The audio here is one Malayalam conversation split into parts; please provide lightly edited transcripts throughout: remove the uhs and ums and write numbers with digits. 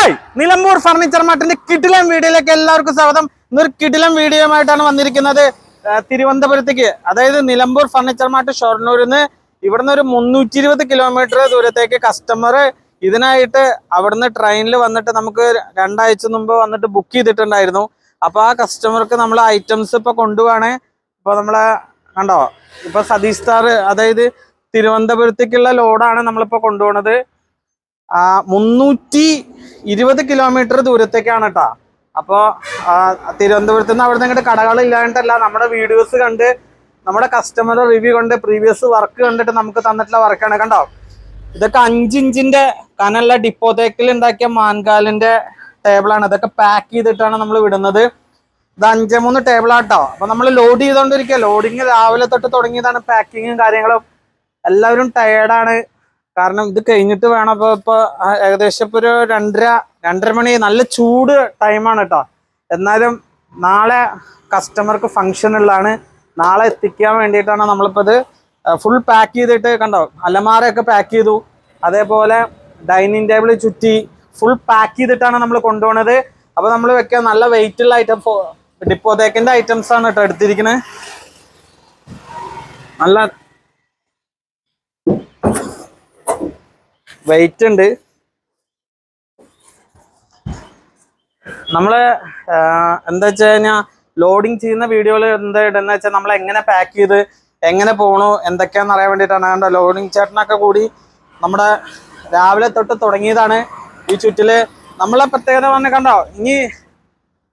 ഹായ്, നിലമ്പൂർ ഫർണിച്ചർ മാർട്ടിന്റെ കിടിലൻ വീഡിയോയിലേക്ക് എല്ലാവർക്കും സ്വാഗതം. ഇന്നൊരു കിടിലൻ വീഡിയോയുമായിട്ടാണ് വന്നിരിക്കുന്നത് തിരുവനന്തപുരത്തേക്ക്. അതായത് നിലമ്പൂർ ഫർണിച്ചർ മാർട്ട് ഷൊർണൂരിൽ നിന്ന് ഇവിടുന്ന് ഒരു 320 കിലോമീറ്റർ ദൂരത്തേക്ക് കസ്റ്റമർ ഇതിനായിട്ട് അവിടുന്ന് ട്രെയിനിൽ വന്നിട്ട് നമുക്ക് 2 ആഴ്ച മുമ്പ് വന്നിട്ട് ബുക്ക് ചെയ്തിട്ടുണ്ടായിരുന്നു. അപ്പൊ ആ കസ്റ്റമർക്ക് നമ്മൾ ഐറ്റംസ് ഇപ്പൊ കൊണ്ടുപോവാണ്. ഇപ്പൊ നമ്മളെ കണ്ടോ, ഇപ്പൊ സതീഷ് സ്റ്റാർ, അതായത് തിരുവനന്തപുരത്തേക്കുള്ള ലോഡാണ് നമ്മളിപ്പോ കൊണ്ടുപോകുന്നത്. 320 കിലോമീറ്റർ ദൂരത്തേക്കാണ് കേട്ടോ. അപ്പോൾ തിരുവനന്തപുരത്ത് നിന്ന് അവിടെ നിന്ന് കടകൾ ഇല്ലാണ്ടല്ല, നമ്മുടെ വീഡിയോസ് കണ്ട് നമ്മുടെ കസ്റ്റമർ റിവ്യൂ കണ്ട് പ്രീവിയസ് വർക്ക് കണ്ടിട്ട് നമുക്ക് തന്നിട്ടുള്ള വർക്കാണ്. കണ്ടോ, ഇതൊക്കെ 5 ഇഞ്ചിന്റെ കനല്ല ഡിപ്പോതേക്കിൽ ഉണ്ടാക്കിയ മാൻകാലിന്റെ ടേബിളാണ്. ഇതൊക്കെ പാക്ക് ചെയ്തിട്ടാണ് നമ്മൾ വിടുന്നത്. ഇത് 5-3 ടേബിളാട്ടോ. അപ്പൊ നമ്മൾ ലോഡ് ചെയ്തോണ്ടിരിക്കുക. ലോഡിങ് രാവിലെ തൊട്ട് തുടങ്ങിയതാണ്. പാക്കിങ്ങും കാര്യങ്ങളും എല്ലാവരും ടയേർഡാണ്. കാരണം ഇത് കഴിഞ്ഞിട്ട് വേണം. ഇപ്പൊ ഏകദേശം ഇപ്പൊ ഒരു 2:30 മണി, നല്ല ചൂട് ടൈമാണ് കേട്ടോ. എന്നാലും നാളെ കസ്റ്റമർക്ക് ഫംഗ്ഷൻ ഉള്ളതാണ്. നാളെ എത്തിക്കാൻ വേണ്ടിയിട്ടാണ് നമ്മളിപ്പോൾ ഇത് ഫുൾ പാക്ക് ചെയ്തിട്ട്. കണ്ടോ, അലമാരയൊക്കെ പാക്ക് ചെയ്തു. അതേപോലെ ഡൈനിങ് ടേബിൾ ചുറ്റി ഫുൾ പാക്ക് ചെയ്തിട്ടാണ് നമ്മൾ കൊണ്ടുപോകുന്നത്. അപ്പൊ നമ്മൾ വെക്കാൻ നല്ല വെയിറ്റ് ഉള്ള ഐറ്റം, ഡിപ്പോതേക്കിന്റെ ഐറ്റംസ് ആണ് കേട്ടോ എടുത്തിരിക്കുന്നത്. നല്ല വെയിറ്റ് ഉണ്ട്. നമ്മള് എന്താ വെച്ച് കഴിഞ്ഞാൽ ലോഡിങ് ചെയ്യുന്ന വീഡിയോയിൽ എന്താ ഇടുന്ന വെച്ചാൽ നമ്മൾ എങ്ങനെ പാക്ക് ചെയ്ത് എങ്ങനെ പോകണു എന്തൊക്കെയാണെന്ന് അറിയാൻ വേണ്ടിയിട്ടാണ്. കണ്ടോ, ലോഡിങ് ചേട്ടനൊക്കെ കൂടി നമ്മുടെ രാവിലെ തൊട്ട് തുടങ്ങിയതാണ് ഈ ചുറ്റില്. നമ്മളെ പ്രത്യേകത പറഞ്ഞ കണ്ടോ, ഇനി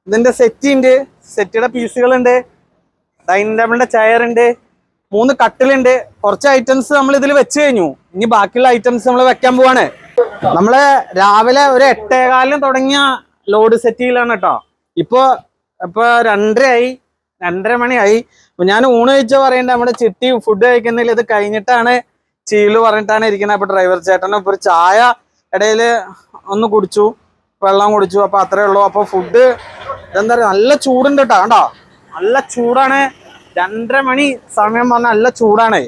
ഇതിന്റെ സെറ്റിയുടെ പീസുകളുണ്ട്, ഡൈനിങ് ടേബിളിന്റെ ചെയറുണ്ട്, 3 കട്ടിലുണ്ട്. കുറച്ച് ഐറ്റംസ് നമ്മൾ ഇതിൽ വെച്ച് കഴിഞ്ഞു. ഇനി ബാക്കിയുള്ള ഐറ്റംസ് നമ്മൾ വെക്കാൻ പോവാണ്. നമ്മള് രാവിലെ ഒരു 8:15 തുടങ്ങിയ ലോഡ് സെറ്റിയിലാണ് കേട്ടോ. ഇപ്പൊ 2:30 മണിയായി. ഞാൻ ഊണ് കഴിച്ച പറയണ്ട, നമ്മുടെ ചിട്ടി ഫുഡ് കഴിക്കുന്നില്ല, ഇത് കഴിഞ്ഞിട്ടാണ് ചീല് പറഞ്ഞിട്ടാണ് ഇരിക്കുന്നത്. അപ്പൊ ഡ്രൈവർ ചേട്ടന് ഇപ്പൊ ഒരു ചായ ഇടയില് ഒന്ന് കുടിച്ചു, വെള്ളം കുടിച്ചു. അപ്പൊ അത്രേ ഉള്ളൂ. അപ്പൊ ഫുഡ് എന്താ പറയുക, നല്ല ചൂടുണ്ട് കേട്ടോ. കണ്ടോ, നല്ല ചൂടാണ്. 2:30 മണി സമയം പറഞ്ഞാൽ നല്ല ചൂടാണ്.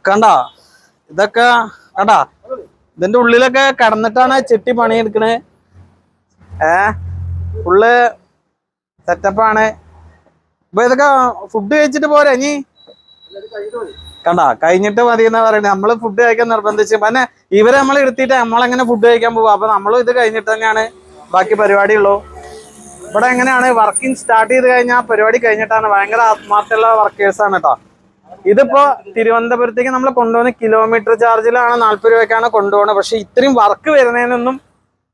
കണ്ടോ, ഇതൊക്കെ കണ്ടാ, ഇതിന്റെ ഉള്ളിലൊക്കെ കിടന്നിട്ടാണ് ചിട്ടി പണിയെടുക്കണേ. ഫുള്ള് സെറ്റപ്പാണ്. ഇപ്പൊ ഇതൊക്കെ ഫുഡ് കഴിച്ചിട്ട് പോരാ ഇനി. കണ്ടാ, കഴിഞ്ഞിട്ട് മതി എന്നാ പറയുന്നത്. നമ്മള് ഫുഡ് കഴിക്കാൻ നിർബന്ധിച്ച് പിന്നെ ഇവരെ നമ്മൾ എടുത്തിട്ട് നമ്മളെങ്ങനെ ഫുഡ് കഴിക്കാൻ പോവാ. അപ്പൊ നമ്മളും ഇത് കഴിഞ്ഞിട്ട് തന്നെയാണ് ബാക്കി പരിപാടി ഉള്ളൂ. ഇവിടെ എങ്ങനെയാണ് വർക്കിംഗ് സ്റ്റാർട്ട് ചെയ്ത് കഴിഞ്ഞാൽ പരിപാടി കഴിഞ്ഞിട്ടാണ്. ഭയങ്കര ആത്മാർത്ഥമുള്ള വർക്കേഴ്സാണ് കേട്ടോ. ഇതിപ്പോ തിരുവനന്തപുരത്തേക്ക് നമ്മൾ കൊണ്ടുപോകുന്ന കിലോമീറ്റർ ചാർജിലാണ് 40 രൂപയ്ക്കാണ് കൊണ്ടുപോകുന്നത്. പക്ഷെ ഇത്രയും വർക്ക് വരുന്നതിനൊന്നും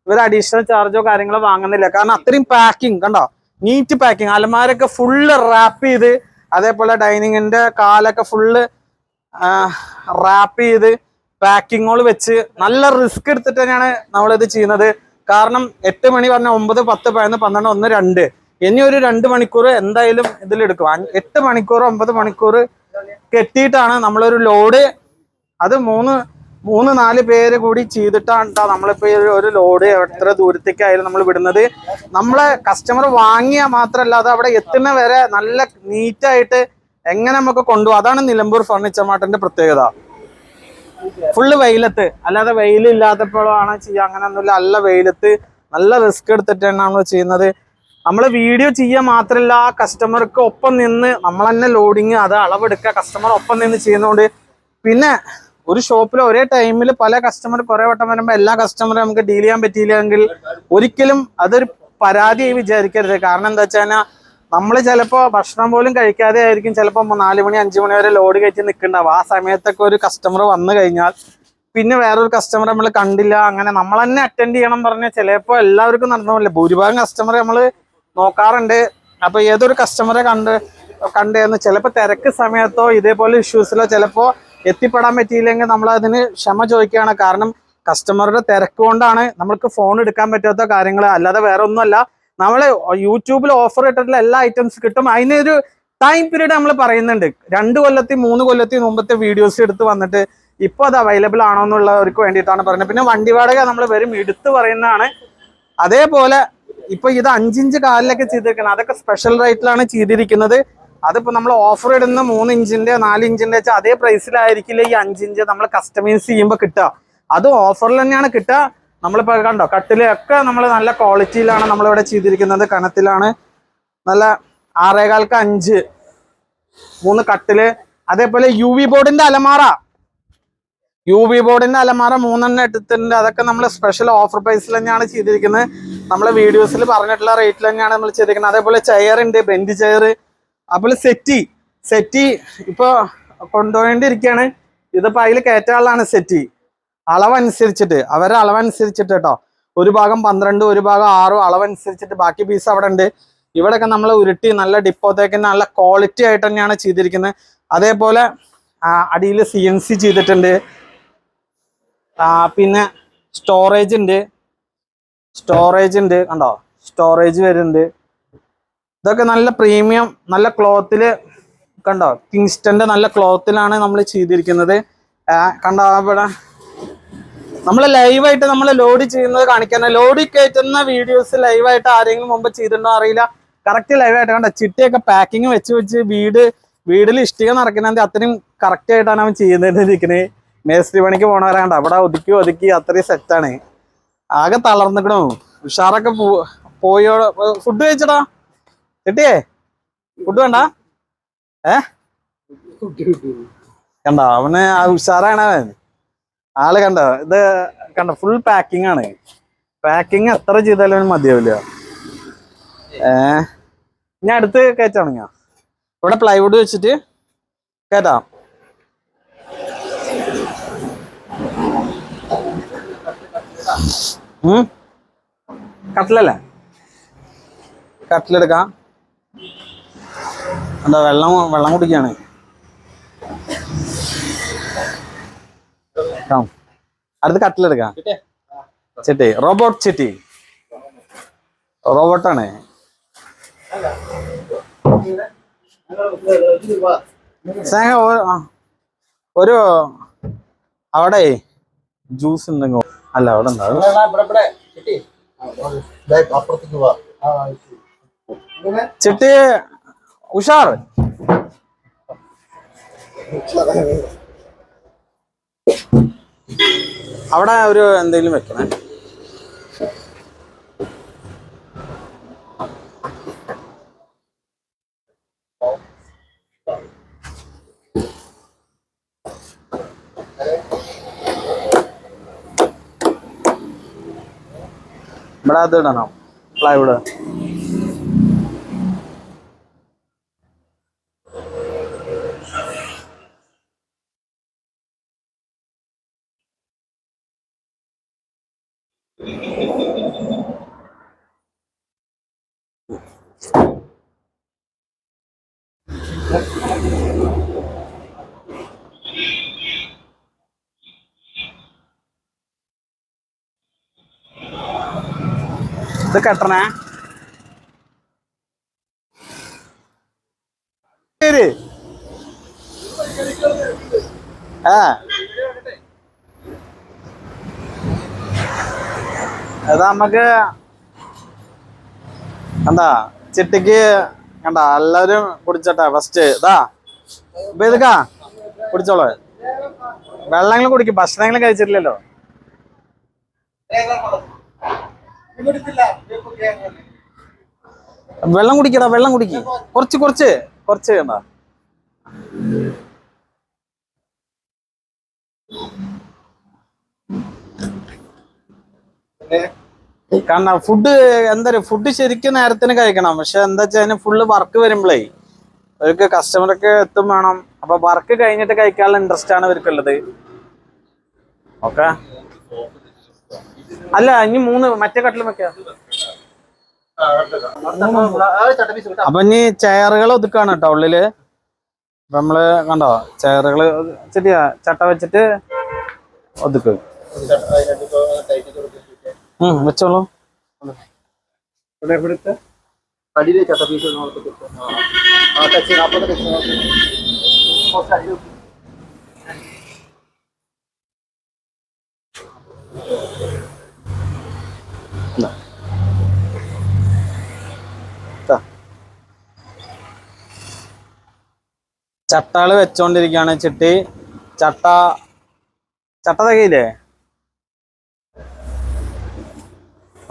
ഇവർ അഡീഷണൽ ചാർജോ കാര്യങ്ങളോ വാങ്ങുന്നില്ല. കാരണം അത്രയും പാക്കിങ് കണ്ടോ, നീറ്റ് പാക്കിങ്. അലമാരൊക്കെ ഫുള്ള് റാപ്പ് ചെയ്ത്, അതേപോലെ ഡൈനിങ്ങിന്റെ കാലൊക്കെ ഫുള്ള് റാപ്പ് ചെയ്ത് പാക്കിങ്ങോൾ വെച്ച് നല്ല റിസ്ക് എടുത്തിട്ട് തന്നെയാണ് നമ്മളിത് ചെയ്യുന്നത്. കാരണം 8 മണി പറഞ്ഞാൽ 9, 10, 11, 12, 1, 2 ഇനി ഒരു 2 മണിക്കൂർ എന്തായാലും ഇതിലെടുക്കും. 8 മണിക്കൂർ 9 മണിക്കൂർ കെട്ടിയിട്ടാണ് നമ്മളൊരു ലോഡ്, അത് 3-4 പേര് കൂടി ചെയ്തിട്ടാണ് നമ്മളിപ്പോ ഒരു ലോഡ് എത്ര ദൂരത്തേക്കായാലും നമ്മൾ വിടുന്നത്. നമ്മളെ കസ്റ്റമർ വാങ്ങിയാൽ മാത്രമല്ല, അത് അവിടെ എത്തുന്ന വരെ നല്ല നീറ്റായിട്ട് എങ്ങനെ നമുക്ക് കൊണ്ടുപോകാം. അതാണ് നിലമ്പൂർ ഫർണിച്ചർ മാർട്ടിന്റെ പ്രത്യേകത. ഫുള്ള് വെയിലത്ത്, അല്ലാതെ വെയിലില്ലാത്തപ്പോഴാണ് ചെയ്യുക അങ്ങനെയൊന്നുമില്ല. നല്ല വെയിലത്ത് നല്ല റിസ്ക് എടുത്തിട്ടാണ് നമ്മൾ ചെയ്യുന്നത്. നമ്മൾ വീഡിയോ ചെയ്യുക മാത്രമല്ല, ആ കസ്റ്റമർക്ക് ഒപ്പം നിന്ന് നമ്മൾ തന്നെ ലോഡിങ്, അത് അളവെടുക്കുക, കസ്റ്റമർ ഒപ്പം നിന്ന് ചെയ്യുന്നതുകൊണ്ട്. പിന്നെ ഒരു ഷോപ്പിൽ ഒരേ ടൈമിൽ പല കസ്റ്റമർ കുറെ വട്ടം വരുമ്പോൾ എല്ലാ കസ്റ്റമറും നമുക്ക് ഡീൽ ചെയ്യാൻ പറ്റിയില്ലെങ്കിൽ ഒരിക്കലും അതൊരു പരാതിയായി വിചാരിക്കരുത്. കാരണം എന്താ വെച്ച് കഴിഞ്ഞാൽ നമ്മൾ ചിലപ്പോൾ ഭക്ഷണം പോലും കഴിക്കാതെ ആയിരിക്കും ചിലപ്പോൾ 4 മണി 5 മണി വരെ ലോഡ് കയറ്റി നിൽക്കുന്നുണ്ടാവും. ആ സമയത്തൊക്കെ ഒരു കസ്റ്റമർ വന്നു കഴിഞ്ഞാൽ പിന്നെ വേറൊരു കസ്റ്റമർ നമ്മൾ കണ്ടില്ല, അങ്ങനെ നമ്മൾ തന്നെ അറ്റൻഡ് ചെയ്യണം പറഞ്ഞാൽ ചിലപ്പോൾ എല്ലാവർക്കും നടന്നില്ല. ഭൂരിഭാഗം കസ്റ്റമർ നമ്മൾ നോക്കാറുണ്ട്. അപ്പൊ ഏതൊരു കസ്റ്റമറെ കണ്ടെന്ന് ചിലപ്പോൾ തിരക്ക് സമയത്തോ ഇതേപോലെ ഇഷ്യൂസിലോ ചിലപ്പോൾ എത്തിപ്പെടാൻ പറ്റിയില്ലെങ്കിൽ നമ്മൾ അതിന് ക്ഷമ ചോദിക്കുകയാണ്. കാരണം കസ്റ്റമറുടെ തിരക്ക് കൊണ്ടാണ് നമ്മൾക്ക് ഫോൺ എടുക്കാൻ പറ്റാത്ത കാര്യങ്ങൾ, അല്ലാതെ വേറെ ഒന്നുമല്ല. നമ്മൾ യൂട്യൂബിൽ ഓഫർ ഇട്ടിട്ടുള്ള എല്ലാ ഐറ്റംസ് കിട്ടും. അതിനൊരു ടൈം പീരീഡ് നമ്മൾ പറയുന്നുണ്ട്. 2 കൊല്ലത്തി 3 കൊല്ലത്തി മുമ്പത്തെ വീഡിയോസ് എടുത്ത് വന്നിട്ട് ഇപ്പോൾ അത് അവൈലബിൾ ആണോ എന്നുള്ളവർക്ക് വേണ്ടിയിട്ടാണ് പറയുന്നത്. പിന്നെ വണ്ടി വാടക നമ്മൾ വരും എടുത്ത് പറയുന്നതാണ്. അതേപോലെ ഇപ്പൊ ഇത് 5 ഇഞ്ച് കാലിലൊക്കെ ചെയ്തിരിക്കുന്നത്, അതൊക്കെ സ്പെഷ്യൽ റേറ്റിലാണ് ചെയ്തിരിക്കുന്നത്. അതിപ്പോ നമ്മൾ ഓഫർ ഇടുന്ന 3 ഇഞ്ചിന്റെ 4 ഇഞ്ചിന്റെ വെച്ചാൽ അതേ പ്രൈസിലായിരിക്കില്ല ഈ 5 ഇഞ്ച് നമ്മൾ കസ്റ്റമൈസ് ചെയ്യുമ്പോൾ കിട്ടുക. അത് ഓഫറിൽ തന്നെയാണ് കിട്ടുക. നമ്മളിപ്പോ കണ്ടോ കട്ടില് ഒക്കെ നമ്മൾ നല്ല ക്വാളിറ്റിയിലാണ് നമ്മളിവിടെ ചെയ്തിരിക്കുന്നത്. കനത്തിലാണ്. നല്ല 6.25 3 കട്ടില്. അതേപോലെ UV ബോർഡിന്റെ അലമാറ 3 എടുത്തിട്ടുണ്ട്. അതൊക്കെ നമ്മൾ സ്പെഷ്യൽ ഓഫർ പ്രൈസിൽ തന്നെയാണ് ചെയ്തിരിക്കുന്നത്. നമ്മളെ വീഡിയോസിൽ പറഞ്ഞിട്ടുള്ള റേറ്റിൽ തന്നെയാണ് നമ്മൾ ചെയ്തിരിക്കുന്നത്. അതേപോലെ ചെയർ ഉണ്ട്, ബെഞ്ച് ചെയർ. അതുപോലെ സെറ്റി ഇപ്പൊ കൊണ്ടുപോയിട്ടിരിക്കുകയാണ്. ഇതിപ്പോ അതിൽ കയറ്റാനുള്ളതാണ് സെറ്റി. അളവനുസരിച്ചിട്ട് അവരുടെ അളവനുസരിച്ചിട്ട് കേട്ടോ. ഒരു ഭാഗം 12, ഒരു ഭാഗം 6 അളവനുസരിച്ചിട്ട് ബാക്കി പീസ് അവിടെ ഉണ്ട്. ഇവിടെയൊക്കെ നമ്മൾ ഉരുട്ടി നല്ല ഡിപ്പോത്തേക്ക് നല്ല ക്വാളിറ്റി ആയിട്ട് തന്നെയാണ് ചെയ്തിരിക്കുന്നത്. അതേപോലെ അടിയിൽ CNC ചെയ്തിട്ടുണ്ട്. പിന്നെ സ്റ്റോറേജ് ഉണ്ട് കണ്ടോ, സ്റ്റോറേജ് വരുന്നുണ്ട്. ഇതൊക്കെ നല്ല പ്രീമിയം നല്ല ക്ലോത്തില് കണ്ടോ, കിങ്സ്റ്റന്റെ നല്ല ക്ലോത്തിലാണ് നമ്മൾ ചെയ്തിരിക്കുന്നത്. കണ്ടോ ഇവിടെ നമ്മൾ ലൈവായിട്ട് നമ്മൾ ലോഡ് ചെയ്യുന്നത് കാണിക്കാൻ, ലോഡ് കയറ്റുന്ന വീഡിയോസ് ലൈവായിട്ട് ആരെങ്കിലും മുമ്പ് ചെയ്തിട്ടുണ്ടോ അറിയില്ല. കറക്റ്റ് ലൈവായിട്ട് കണ്ടോ, ചിട്ടയൊക്കെ പാക്കിങ് വെച്ച് വീടിൽ ഇഷ്ടിക നടക്കുന്നത് അത്രയും കറക്റ്റ് ആയിട്ടാണ് അവൻ ചെയ്യുന്നതിരിക്കുന്നത്. മേസ്ത്രി പണിക്ക് പോണവരാണ്ട അവിടെ ഒതുക്കി അത്രയും സെറ്റാണ്. ആകെ തളർന്നിക്കണോ. ഉഷാറൊക്കെ പോയോ. ഫുഡ് കഴിച്ചടാ കിട്ടിയേ? ഫുഡ് വേണ്ട? കണ്ടോ അവന് ഉഷാറാണ് അവൻ. ആള് കണ്ടോ, ഇത് കണ്ടോ ഫുൾ പാക്കിംഗ് ആണ്. പാക്കിങ് എത്ര ചെയ്താലും മതിയാവില്ല. ഞാൻ അടുത്ത് കയറ്റാണെങ്കിൽ ഇവിടെ പ്ലൈവുഡ് വെച്ചിട്ട് കയറ്റാം. കട്ടിലല്ലേ, കട്ടിലെടുക്കാം. എന്താ വെള്ളം കുടിക്കാണ്. അടുത്ത് കട്ടിലെടുക്കാം. ചിട്ടി റോബോട്ടാണ്. ഒരു അവിടെ ജ്യൂസ് ഉണ്ടെങ്കോ അല്ല അവിടെ ചിട്ടി ഉഷാർ. അവിടെ ഒരു എന്തെങ്കിലും വെക്കണേ. ഇവിടെ അത് ഇടണോ പ്ലൈവുഡ്? ഇത് കെട്ടണേ. അത് നമുക്ക് എന്താ ചിട്ടിക്ക് കണ്ട എല്ലാവരും കുടിച്ചോട്ടെ ഫസ്റ്റ്. ഇതാ ഇതൊക്കാ കുടിച്ചോളൂ. വെള്ളങ്ങളും കുടിക്കും, ഭക്ഷണങ്ങളും കഴിച്ചിട്ടില്ലല്ലോ. വെള്ളം കുടിക്കടാ, വെള്ളം കുടിക്ക്. കുറച്ച് കണ്ട. കാരണം ഫുഡ് ശരിക്കും നേരത്തിന് കഴിക്കണം. പക്ഷെ എന്താ വെച്ചാൽ ഫുള്ള് വർക്ക് വരുമ്പോഴേ അവർക്ക് കസ്റ്റമർക്ക് എത്തും വേണം. അപ്പൊ വർക്ക് കഴിഞ്ഞിട്ട് കഴിക്കാനുള്ള ഇൻട്രസ്റ്റ് ആണ് ഇവർക്കുള്ളത്. ഓക്കെ, അല്ല ഇനി 3 മറ്റേ കട്ടിലും വെക്കാം. അപ്പൊ ഇനി ചെയറുകൾ ഒതുക്കാണ് കേട്ടോ ഉള്ളില്. നമ്മള് കണ്ടോ ചെയറുകള് ചെറിയ ചട്ട വെച്ചിട്ട് ഒതുക്ക്. വെച്ചോളൂ. ചട്ടകള് വെച്ചോണ്ടിരിക്കുകയാണ് ചിട്ടി. ചട്ട തികയില്ലേ?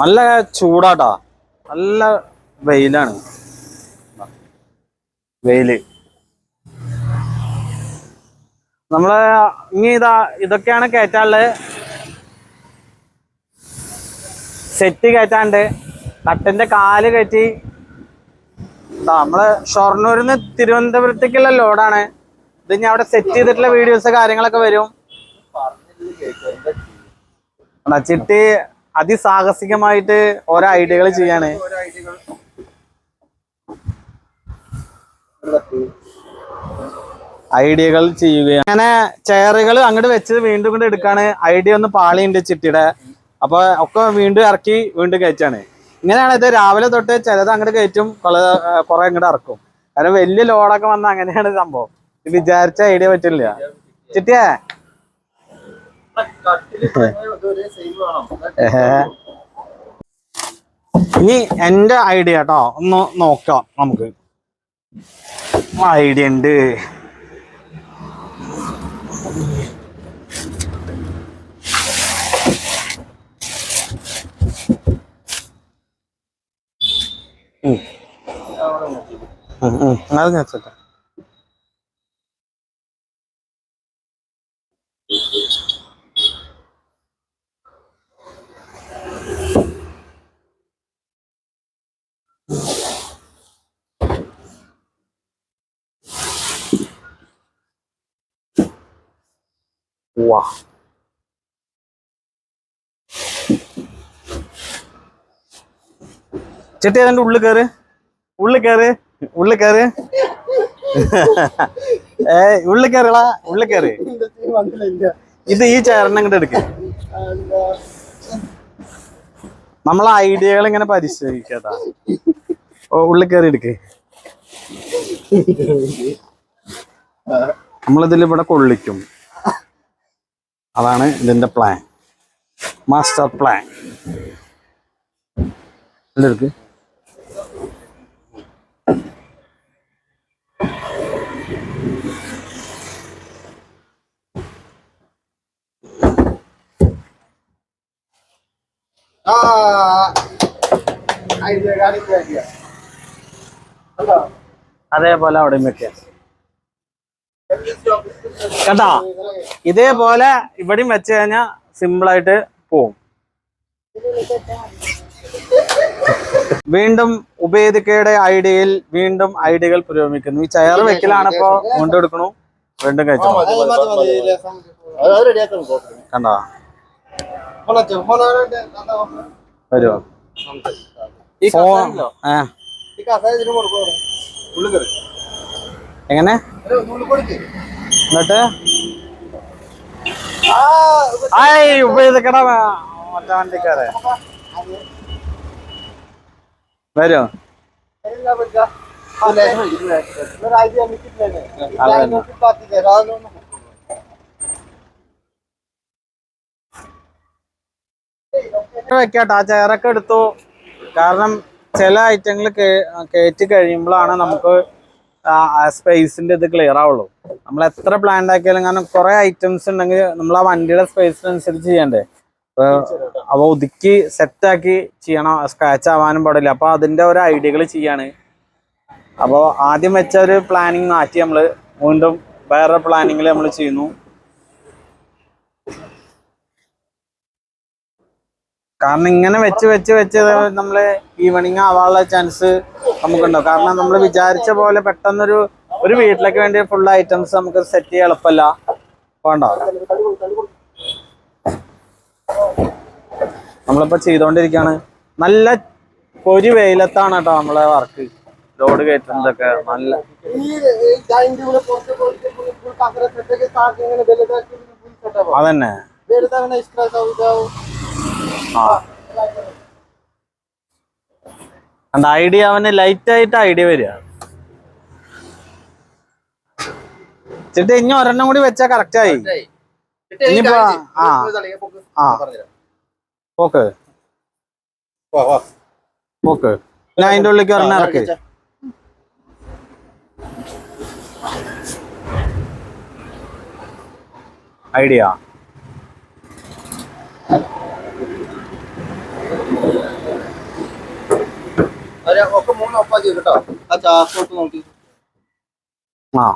നല്ല ചൂടാട്ടാ, നല്ല വെയിലാണ്. വെയില് നമ്മള് ഇനി ഇതൊക്കെയാണ് കയറ്റാനുള്ളത്. സെറ്റ് കയറ്റാണ്ട് തട്ടിന്റെ കാല് കയറ്റി. നമ്മള് ഷൊർണൂരിന്ന് തിരുവനന്തപുരത്തേക്കുള്ള ലോഡാണ് ഇത്. ഇനി അവിടെ സെറ്റ് ചെയ്തിട്ടുള്ള വീഡിയോസ് കാര്യങ്ങളൊക്കെ വരും. ചിട്ടി അതിസാഹസികമായിട്ട് ഓരോ ഐഡിയകൾ ചെയ്യാണ്. ഐഡിയകൾ ചെയ്യുകയാണ്. അങ്ങനെ ചെയറുകൾ അങ്ങോട്ട് വെച്ച് വീണ്ടും ഇങ്ങോട്ട് എടുക്കാണ്. ഐഡിയ ഒന്ന് പാളിയുണ്ട് ചിട്ടിയുടെ. അപ്പൊ ഒക്കെ വീണ്ടും ഇറക്കി വീണ്ടും കയറ്റാണ്. ഇങ്ങനെയാണ് ഇത്. രാവിലെ തൊട്ട് ചിലത് അങ്ങോട്ട് കയറ്റും, കുറെ അങ്ങോട്ട് ഇറക്കും. കാരണം വലിയ ലോഡൊക്കെ വന്ന അങ്ങനെയാണ് സംഭവം. വിചാരിച്ച ഐഡിയ പറ്റില്ല. ചിട്ടിയേ ഇനി എന്റെ ഐഡിയ കേട്ടോ ഒന്ന് നോക്കാം നമുക്ക്. ഐഡിയ ഉണ്ട്. അത് ഞാൻ വെച്ചോട്ടെ. വാ ചേട്ടി അതിന്റെ ഉള്ളിൽ കയറ്, ഉള്ളിൽ കയറ്, ഉള്ളിൽ കയറ്. ഉള്ളിൽ കയറിളാ, ഉള്ളിൽ കയറി. ഇത് ഈ ചേർന്ന് അങ്ങോട്ട് എടുക്ക. നമ്മളെ ഐഡിയകൾ ഇങ്ങനെ പരിശോധിക്കാതാ. ഉള്ളിൽ കയറി എടുക്ക്. നമ്മളിതിൽ ഇവിടെ കൊള്ളിക്കും. അതാണ് ഇതിന്റെ പ്ലാൻ, മാസ്റ്റർ പ്ലാൻ. എടുക്ക്. അതേപോലെ അവിടെയും വെക്കാം കേട്ടാ. ഇതേപോലെ ഇവിടെയും വെച്ച് കഴിഞ്ഞാൽ സിമ്പിളായിട്ട് പോവും. വീണ്ടും ഉബൈദിക്കയുടെ ഐഡിയയിൽ വീണ്ടും ഐഡിയകൾ പുരോഗമിക്കുന്നു. ഈ ചെയർ വെക്കലാണ് ഇപ്പൊ കൊണ്ടെടുക്കണു. വീണ്ടും കഴിച്ചു കണ്ടോ. വരുമോ എങ്ങനെ എന്നിട്ട് ഉബൈദിക്കട മറ്റേ വണ്ടിക്കാരെ വരുമോ. വെക്കാട്ടോ. ആ ചെയറൊക്കെ എടുത്തു. കാരണം ചില ഐറ്റങ്ങൾ കയറ്റി കഴിയുമ്പോഴാണ് നമുക്ക് സ്പേസിന്റെ ഇത് ക്ലിയർ ആവുള്ളൂ. നമ്മൾ എത്ര പ്ലാൻ ആക്കിയാലും, കാരണം കുറെ ഐറ്റംസ് ഉണ്ടെങ്കിൽ നമ്മൾ ആ വണ്ടിയുടെ സ്പേസിനനുസരിച്ച് ചെയ്യണ്ടേ. അവ ഒതുക്കി സെറ്റാക്കി ചെയ്യണം. സ്ക്രാച്ച് ആവാനും പാടില്ല. അപ്പൊ അതിന്റെ ഓരോ ഐഡിയകൾ ചെയ്യാണ്. അപ്പോൾ ആദ്യം വെച്ച ഒരു പ്ലാനിങ് മാറ്റി നമ്മൾ വീണ്ടും വേറെ പ്ലാനിങ്ങിൽ നമ്മൾ ചെയ്യുന്നു. കാരണം ഇങ്ങനെ വെച്ച് വെച്ച് വെച്ച് നമ്മള് ഈവനിങ് ആവാനുള്ള ചാൻസ് നമുക്കുണ്ടാവും. കാരണം നമ്മൾ വിചാരിച്ച പോലെ പെട്ടെന്നൊരു വീട്ടിലേക്ക് വേണ്ടി ഫുൾ ഐറ്റംസ് നമുക്ക് സെറ്റ് ചെയ്യാൻ എളുപ്പമല്ല. വേണ്ട, നമ്മളിപ്പോ ചെയ്തോണ്ടിരിക്കാണ്. നല്ല പൊരി വെയിലത്താണ് കേട്ടോ നമ്മളെ വർക്ക്. ലോഡ് കയറ്റുന്നതൊക്കെ നല്ല അതന്നെ. ഐഡിയ അവന് ലൈറ്റ് ആയിട്ട് ഐഡിയ വരിക. ചേട്ടാ ഇനി ഒരെണ്ണം കൂടി വെച്ചാ കറക്റ്റ് ആയി. ഇനിയിപ്പോ ഓക്കെ ഓക്കെ ഞാൻ അതിന്റെ ഉള്ളിലേക്ക് ഒരെണ്ണം ഇറക്കി. ഐഡിയ ആ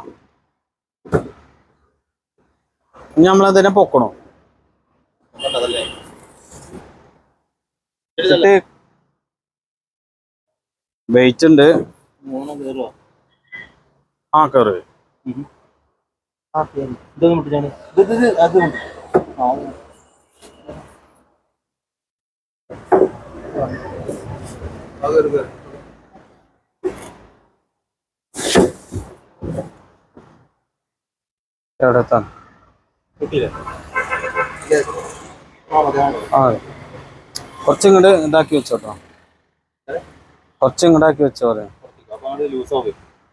ഇനി നമ്മളതിനെ പൊക്കണോ? വെയിറ്റ് ഉണ്ട്. ആ കയറി എവിടെത്താൻ കുറച്ചിങ്ങോട്ട് ഇതാക്കി വെച്ചോട്ടോ, കുറച്ചിങ്ങോട്ടാക്കി വെച്ചോ പറയാം.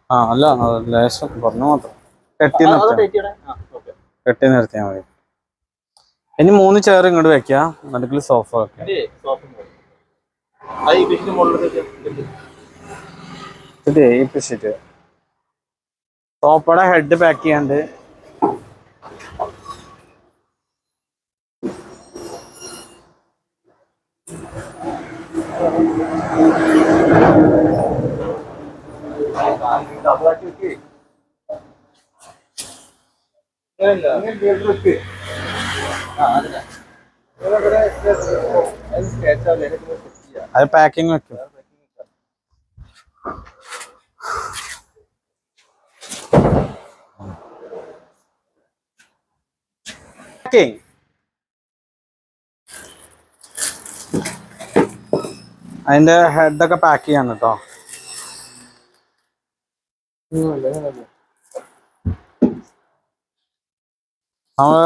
ആ അല്ല ലേശം പറഞ്ഞു മാത്രം കെട്ടി നിർത്തിയാൽ മതി. ഇനി 3 ചെയർ ഇങ്ങോട്ട് വെക്കാം, നടുക്കിൽ സോഫ വെക്കാം. സോഫയുടെ ഹെഡ് പാക്ക് ചെയ്യാണ്ട് അത് പാക്കിങ് വെക്കും. അതിന്റെ ഹെഡൊക്കെ പാക്ക് ചെയ്യാൻ കേട്ടോ. നമ്മള്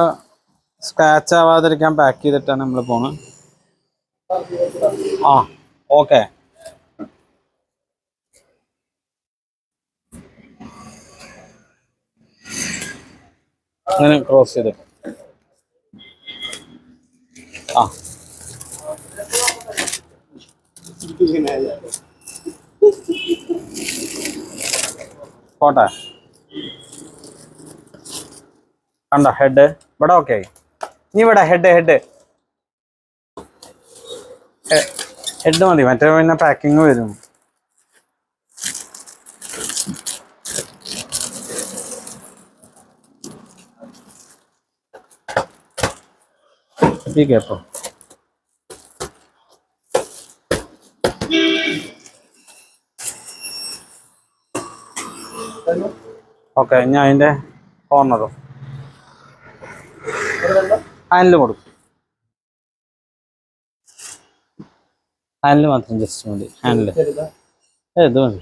സ്ക്രാച്ച് ആവാതിരിക്കാൻ പാക്ക് ചെയ്തിട്ടാണ് നമ്മൾ പോണത്. ആ ഓക്കെ. അങ്ങനെ ക്രോസ് ചെയ്ത് ആ പോട്ടെ. കണ്ടോ ഹെഡ് ഇവിടെ? ഓക്കെ. ഇനി ഇവിടെ ഹെഡ് മതി, മറ്റേ പിന്നെ പാക്കിങ് വരും. കേട്ടോ ഓക്കെ. ഇനി അതിന്റെ കോർണറും ഹാൻഡിൽ കൊടുക്കും. ഹാൻഡിൽ മാത്രം ജസ്റ്റ് മതി. ഹാൻഡിൽ ഇത് മതി.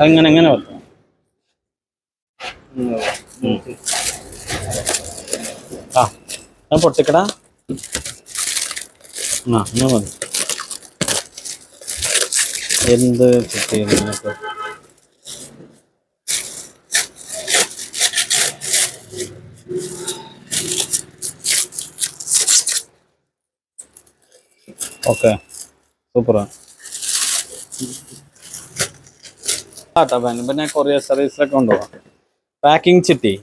അങ്ങനെ എങ്ങനെ വെക്കാം? ആ ഞാൻ പൊട്ടിക്കടാ. ആ എന്നാ മതി. എന്ത് കിട്ടിയത്? ഓക്കെ സൂപ്പറാ. ആട്ടോ പിന്നെ കൊറിയർ സർവീസിലൊക്കെ കൊണ്ടുപോകാം. പാക്കിംഗ് ചിട്ടി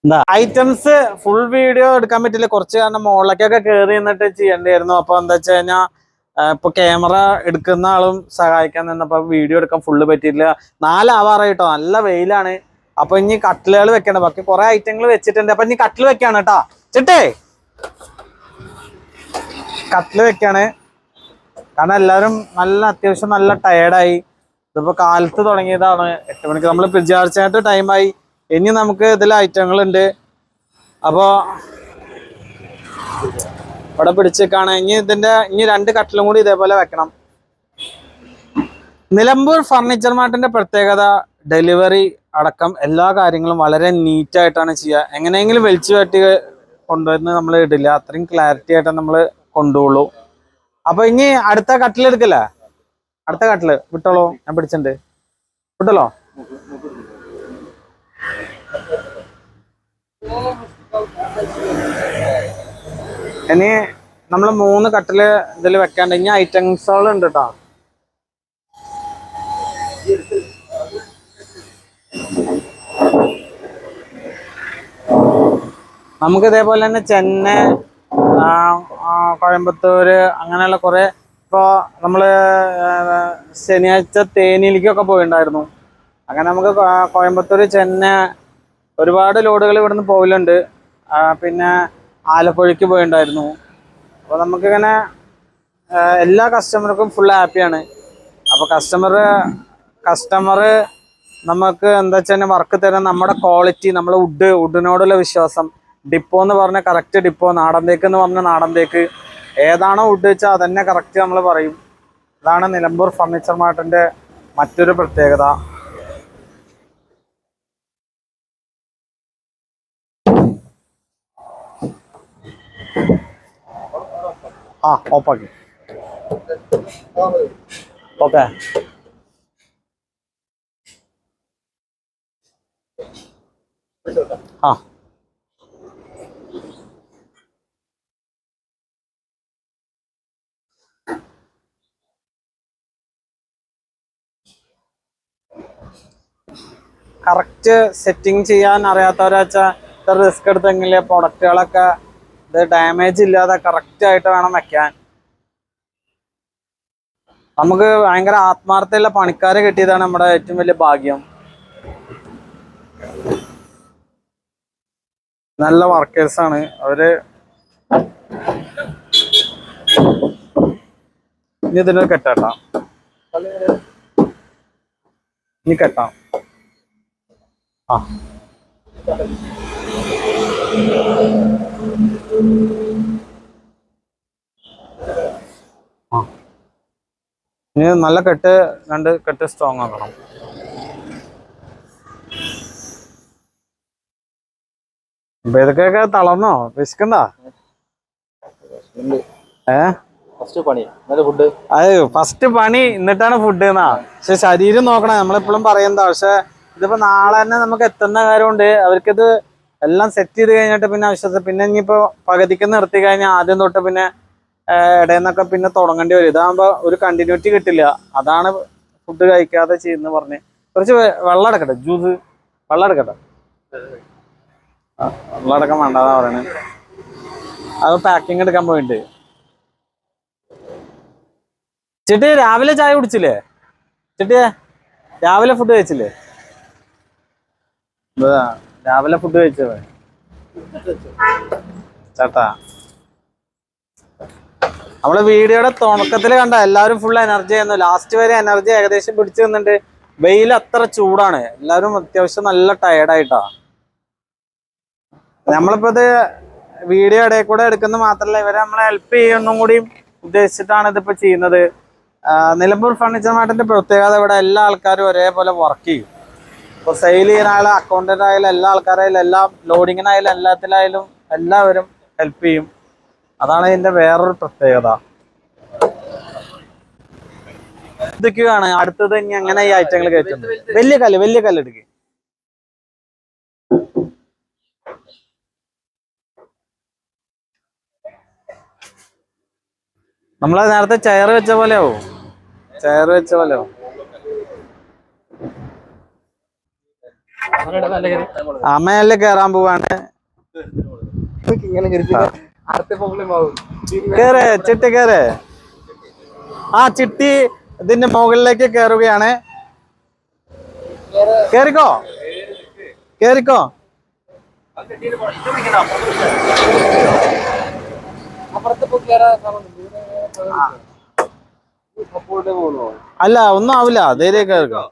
എന്താ ഐറ്റംസ് ഫുൾ വീഡിയോ എടുക്കാൻ പറ്റില്ല, കുറച്ച് കാരണം മുകളിലേക്കൊക്കെ കയറി നിന്നിട്ട് ചെയ്യേണ്ടിയായിരുന്നു. അപ്പൊ എന്താ വെച്ച് കഴിഞ്ഞാൽ ഇപ്പൊ ക്യാമറ എടുക്കുന്ന ആളും സഹായിക്കാൻ നിന്നപ്പോ വീഡിയോ എടുക്കാൻ ഫുള്ള് പറ്റിയില്ല. 4 ആവാറായി കേട്ടോ, നല്ല വെയിലാണ്. അപ്പൊ ഇനി കട്ടിലുകൾ വെക്കണ്ട, ബാക്കി കുറെ ഐറ്റങ്ങൾ വെച്ചിട്ടുണ്ട്. അപ്പൊ ഇനി കട്ടിൽ വെക്കാണ് കേട്ടാ ചിട്ടേ, കട്ടിൽ വെക്കാണ്. കാരണം എല്ലാവരും അത്യാവശ്യം നല്ല ടയേർഡായി. ഇതിപ്പോ കാലത്ത് തുടങ്ങിയതാണ്, 8 മണിക്ക് നമ്മൾ വിചാരിച്ചായിട്ട് ടൈമായി. ഇനി നമുക്ക് ഇതിൽ ഐറ്റങ്ങളുണ്ട്. അപ്പോ ഇവിടെ പിടിച്ചേക്കാണ്. ഇനി 2 കട്ടിലും കൂടി ഇതേപോലെ വെക്കണം. നിലമ്പൂർ ഫർണിച്ചർ മാർട്ടിന്റെ പ്രത്യേകത ഡെലിവറി അടക്കം എല്ലാ കാര്യങ്ങളും വളരെ നീറ്റായിട്ടാണ് ചെയ്യുക. എങ്ങനെയെങ്കിലും വലിച്ചു വെട്ടി കൊണ്ടുവരുന്ന നമ്മൾ ഇടില്ല, അത്രയും ക്ലാരിറ്റി ആയിട്ട് നമ്മൾ കൊണ്ടുപോകുള്ളൂ. അപ്പൊ ഇനി അടുത്ത കട്ടിൽ എടുക്കല്ലേ? അടുത്ത കട്ടില് വിട്ടോളൂ, ഞാൻ പിടിച്ചിട്ടുണ്ട്. വിട്ടല്ലോ. ഇനി നമ്മൾ 3 കട്ടില് ഇതിൽ വെക്കാണ്ട്. ഇനി ഐറ്റംസുകൾ ഉണ്ട് കേട്ടോ. നമുക്ക് ഇതേപോലെ തന്നെ ചെന്നൈ, കോയമ്പത്തൂര് അങ്ങനെയുള്ള കുറെ, ഇപ്പോൾ നമ്മള് ശനിയാഴ്ച തേനിയിലേക്കൊക്കെ പോയിണ്ടായിരുന്നു. അങ്ങനെ നമുക്ക് കോയമ്പത്തൂര്, ചെന്നൈ ഒരുപാട് ലോഡുകൾ ഇവിടുന്ന് പോകലുണ്ട്. പിന്നെ ആലപ്പുഴയ്ക്ക് പോയിണ്ടായിരുന്നു. അപ്പോൾ നമുക്കിങ്ങനെ എല്ലാ കസ്റ്റമർക്കും ഫുൾ ഹാപ്പിയാണ്. അപ്പോൾ കസ്റ്റമർ നമുക്ക് എന്താ വെച്ചാൽ വർക്ക് തരാൻ നമ്മുടെ ക്വാളിറ്റി, നമ്മളെ വുഡിനോടുള്ള വിശ്വാസം, ഡിപ്പോ എന്ന് പറഞ്ഞ കറക്റ്റ് ഡിപ്പോ, നാടൻ തേക്ക് എന്ന് പറഞ്ഞ നാടൻ തേക്ക്, ഏതാണോ വുഡ് വെച്ചാൽ അതന്നെ കറക്റ്റ് നമ്മൾ പറയും. അതാണ് നിലമ്പൂർ ഫർണിച്ചർ മാർട്ടിന്റെ മറ്റൊരു പ്രത്യേകത. ഓപ്പാക്കി ഓക്കെ. കറക്റ്റ് സെറ്റിങ് ചെയ്യാൻ അറിയാത്തവരാച്ചാൽ റിസ്ക് എടുത്തെങ്കിൽ പ്രൊഡക്റ്റുകളൊക്കെ ഇത് ഡാമേജ് ഇല്ലാതെ കറക്റ്റ് ആയിട്ട് വേണം വെക്കാൻ. നമുക്ക് ഭയങ്കര ആത്മാർത്ഥമുള്ള പണിക്കാരെ കിട്ടിയതാണ് നമ്മുടെ ഏറ്റവും വലിയ ഭാഗ്യം. നല്ല വർക്കേഴ്സാണ് അവര്. ഇനി ഇതിനൊരു കെട്ടാട്ടാ, ഇനി കെട്ടാം. ഇനി നല്ല കെട്ട്, 2 കെട്ട് സ്ട്രോങ് ആക്കണം. ഇതൊക്കെ തളർന്നോ? വിശക്കണ്ട? ഫസ്റ്റ് പണി എന്നിട്ടാണ് ഫുഡ് എന്നാ. പക്ഷെ ശരീരം നോക്കണം, നമ്മളെപ്പോഴും പറയുന്നതാ. പക്ഷെ ഇതിപ്പോ നാളെ തന്നെ നമുക്ക് എത്തുന്ന കാര്യമുണ്ട്. അവർക്കിത് എല്ലാം സെറ്റ് ചെയ്ത് കഴിഞ്ഞിട്ട് പിന്നെ ആവശ്യത്തെ പിന്നെ ഇനിയിപ്പോ പകുതിക്ക് നിർത്തി കഴിഞ്ഞാൽ ആദ്യം തൊട്ട് പിന്നെ ഇടയിൽ പിന്നെ തുടങ്ങേണ്ടി വരും. ഇതാകുമ്പോ ഒരു കണ്ടിന്യൂറ്റി കിട്ടില്ല. അതാണ് ഫുഡ് കഴിക്കാതെ ചെയ്യുന്ന പറഞ്ഞ്. കുറച്ച് വെള്ളം എടുക്കട്ടെ, ജ്യൂസ് വെള്ളം എടുക്കട്ടെ. വെള്ളം എടുക്കാൻ വേണ്ടതാ പറയണേ. അത് പാക്കിങ് എടുക്കാൻ പോയിട്ട്. ചേട്ടി രാവിലെ ചായ കുടിച്ചില്ലേ? ചേട്ടിയെ രാവിലെ ഫുഡ് കഴിച്ചില്ലേ? രാവിലെ ഫുഡ് കഴിച്ചത് ചേട്ടാ. നമ്മള് വീഡിയോയുടെ തുടക്കത്തിൽ കണ്ട എല്ലാവരും ഫുൾ എനർജി ആയിരുന്നു. ലാസ്റ്റ് വരെ എനർജി ഏകദേശം പിടിച്ചു നിന്നിട്ട് വെയിൽ അത്ര ചൂടാണ്. എല്ലാവരും അത്യാവശ്യം നല്ല ടയർഡായിട്ടാ. നമ്മളിപ്പോ ഇത് വീഡിയോ ഇടയിൽ കൂടെ എടുക്കുന്ന മാത്രല്ല, ഇവരെ നമ്മളെ ഹെൽപ്പ് ചെയ്യുന്നും കൂടി ഉദ്ദേശിച്ചിട്ടാണ് ഇതിപ്പോ ചെയ്യുന്നത്. നിലമ്പൂർ ഫർണിച്ചർ മാർട്ടിന്റെ പ്രത്യേകത ഇവിടെ എല്ലാ ആൾക്കാരും ഒരേപോലെ വർക്ക് ചെയ്യും. ഇപ്പോൾ സെയിൽ ചെയ്യാനായാലും അക്കൗണ്ടന്റ് ആയാലും എല്ലാ ആൾക്കാരായാലും എല്ലാം ലോഡിങ്ങിനായാലും എല്ലാത്തിലായാലും എല്ലാവരും ഹെൽപ്പ് ചെയ്യും. അതാണ് ഇതിന്റെ വേറൊരു പ്രത്യേകത. ഇതൊക്കെയാണ് അടുത്തത്. ഇനി അങ്ങനെ ഈ ഐറ്റങ്ങൾ കയറ്റുന്നത്. വലിയ കല്ല് എടുക്കുക. നമ്മളെ നേരത്തെ ചെയർ വെച്ച പോലെ ആവും. അമ്മയല്ലേ കേറാൻ പോവാണ്. കേറ് ചിട്ടി കേറ്. ചിട്ടി ഇതിന്റെ മുകളിലേക്ക് കയറുകയാണ്. കേറിക്കോ. അല്ല ഒന്നും ആവില്ല, ധൈര്യം കേറിക്കോ.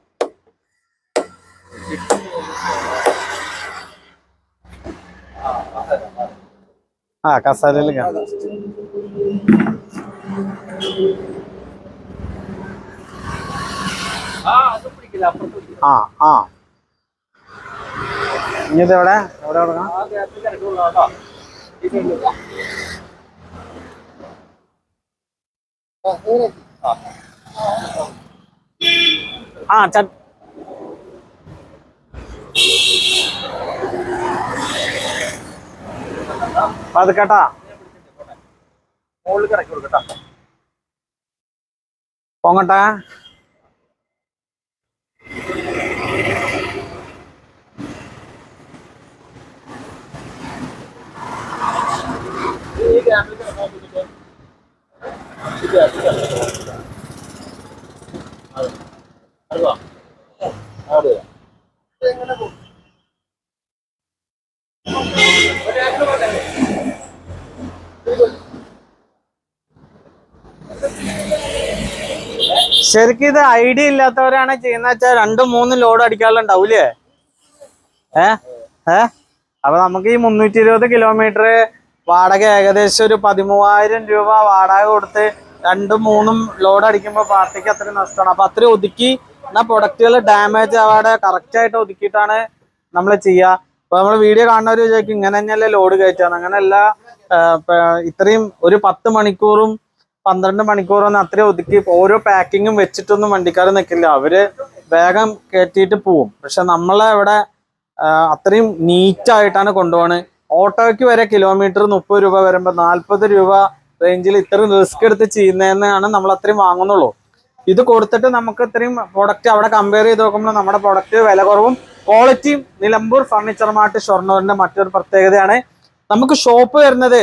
കസാലയിൽ ഇനി ഇത് എവിടെ കൊടുക്കാം? അത് കേട്ടാ മുകളിൽ ഇറക്കി കൊടുക്കട്ടാ. പോങ്ങട്ടെ. ശരിക്കും ഇത് ഐഡിയ ഇല്ലാത്തവരാണ് ചെയ്യുന്ന വെച്ചാൽ 2-3 ലോഡ് അടിക്കാനുള്ള ഉണ്ടാവൂലേ? അപ്പൊ നമുക്ക് ഈ 320 കിലോമീറ്റർ വാടക ഏകദേശം ഒരു 13,000 രൂപ വാടക കൊടുത്ത് 2-3 ലോഡ് അടിക്കുമ്പോൾ പാർട്ടിക്ക് അത്രയും നഷ്ടമാണ്. അപ്പൊ അത്രയും ഒതുക്കി എന്നാ പ്രൊഡക്റ്റുകൾ ഡാമേജ് ആവാതെ കറക്റ്റ് ആയിട്ട് ഒതുക്കിയിട്ടാണ് നമ്മൾ ചെയ്യുക. അപ്പൊ നമ്മൾ വീഡിയോ കാണുന്നവർ വിചാരിക്കും ഇങ്ങനെ തന്നെയല്ലേ ലോഡ് കയറ്റാണ്. അങ്ങനെയല്ല. ഇത്രയും ഒരു 10 മണിക്കൂറും 12 മണിക്കൂറൊന്നും അത്രയും ഒതുക്കി ഓരോ പാക്കിങ്ങും വെച്ചിട്ടൊന്നും വണ്ടിക്കാർ നിൽക്കില്ല. അവര് വേഗം കയറ്റിയിട്ട് പോവും. പക്ഷെ നമ്മളെ ഇവിടെ അത്രയും നീറ്റായിട്ടാണ് കൊണ്ടുപോകണത്. ഓട്ടോയ്ക്ക് വരെ കിലോമീറ്റർ 30 രൂപ വരുമ്പോൾ 40 രൂപ റേഞ്ചിൽ ഇത്രയും റിസ്ക് എടുത്ത് ചെയ്യുന്നതെന്നാണ് നമ്മൾ അത്രയും വാങ്ങുന്നുള്ളൂ. ഇത് കൊടുത്തിട്ട് നമുക്ക് ഇത്രയും പ്രൊഡക്റ്റ് അവിടെ കമ്പയർ ചെയ്ത് നോക്കുമ്പോൾ നമ്മുടെ പ്രൊഡക്റ്റ് വില കുറവും ക്വാളിറ്റിയും നിലമ്പൂർ ഫർണിച്ചർ മാർട്ട് ഷൊർണൂരിന്റെ മറ്റൊരു പ്രത്യേകതയാണ്. നമുക്ക് ഷോപ്പ് വരുന്നത്